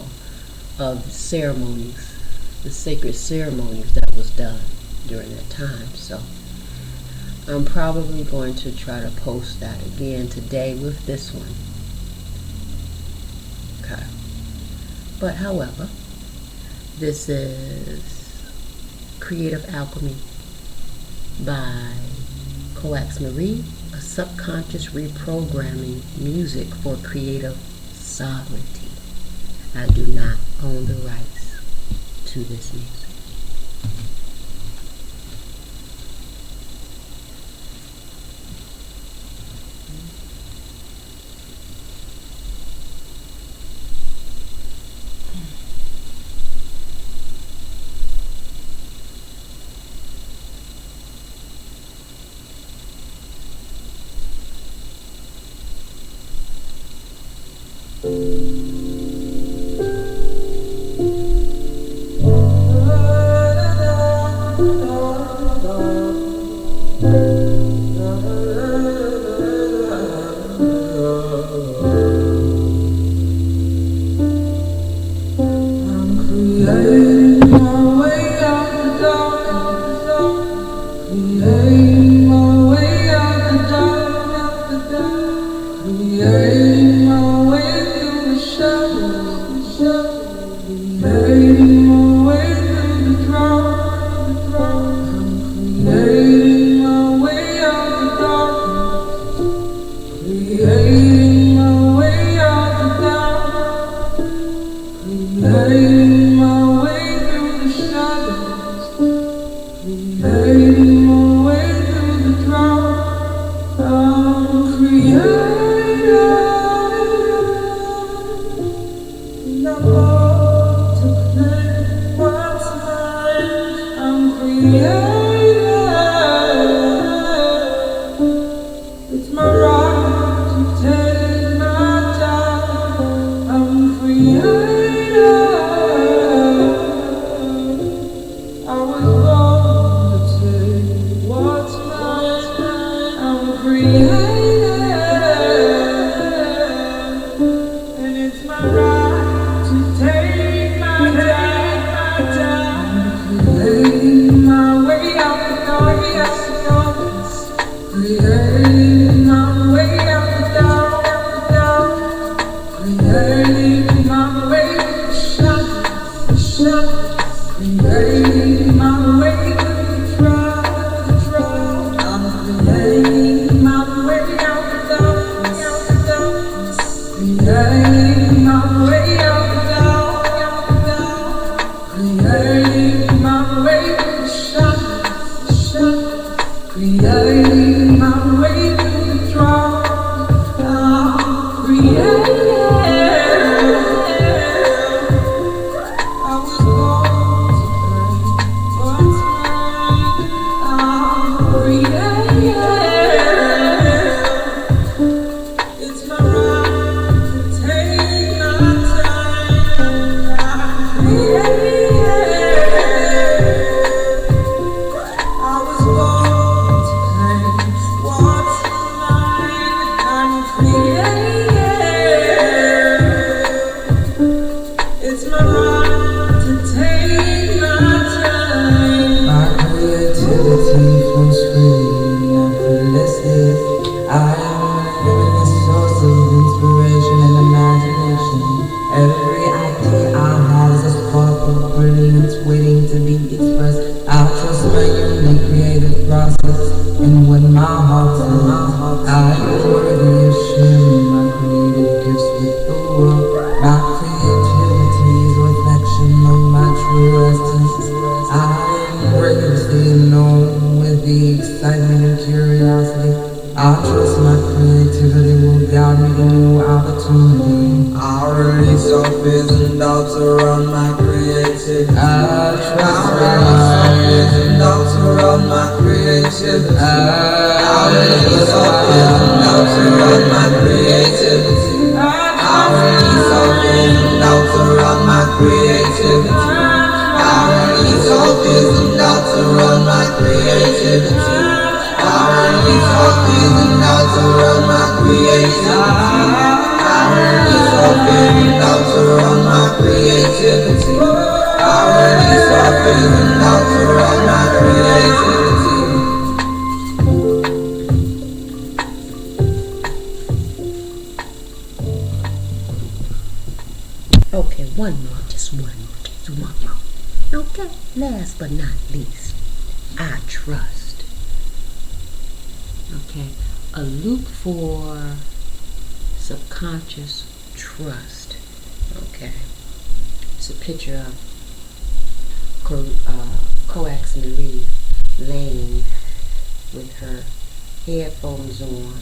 of the ceremonies, the sacred ceremonies that was done during that time. So I'm probably going to try to post that again today with this one. Okay. But however, this is Creative Alchemy by Coax Marie, a subconscious reprogramming music for creative sovereignty. I do not own the rights to this music. My way It's my right to take my time. My creativity flows free and effortlessly. I am living a source of inspiration and imagination. Every idea I have is a spark of brilliance waiting to be expressed. I trust my unique creative process and when my heart says I am worthy of sharing my creative gifts with the world. My creativity is a reflection of my true essence. I embrace the unknown with the excitement and curiosity. I trust my creativity will guide me to new opportunity. I release all fears and doubts around my creativity. I trust my fears and doubts around my creativity. I release all fears and doubts around my creativity. I release all fears and doubts around my creativity. I release all fears and doubts around my creativity. I release all fears and doubts around my creativity. I release all fears and doubts around my creativity. I release all fears and doubts around my creativity. Okay, one more, just one more, just one more. Okay, last but not least, I trust. Okay, a loop for subconscious trust. Okay, it's a picture of Coax Marie laying with her headphones on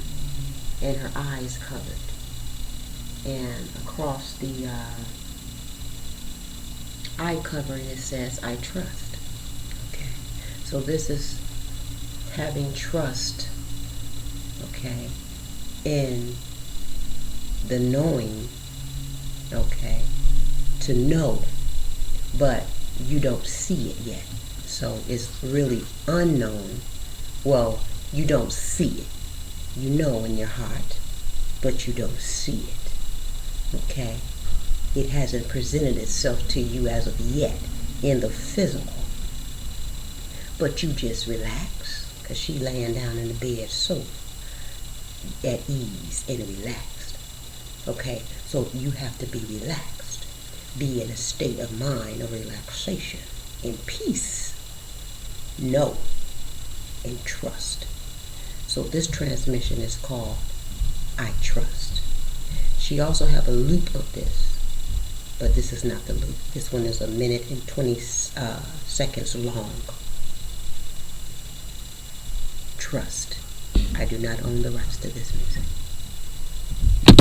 and her eyes covered, and across the eye covering it says I trust. Okay, so this is having trust, okay, in the knowing, okay, to know, but you don't see it yet. So it's really unknown. Well, you don't see it. You know in your heart, but you don't see it. Okay? It hasn't presented itself to you as of yet in the physical. But you just relax, because she laying down in the bed so at ease and relaxed. Okay? So you have to be relaxed. Be in a state of mind of relaxation, in peace. Know and trust. So this transmission is called I Trust. She also have a loop of this, but this is not the loop. This one is 1 minute and 20 seconds long. Trust. I do not own the rights to this music.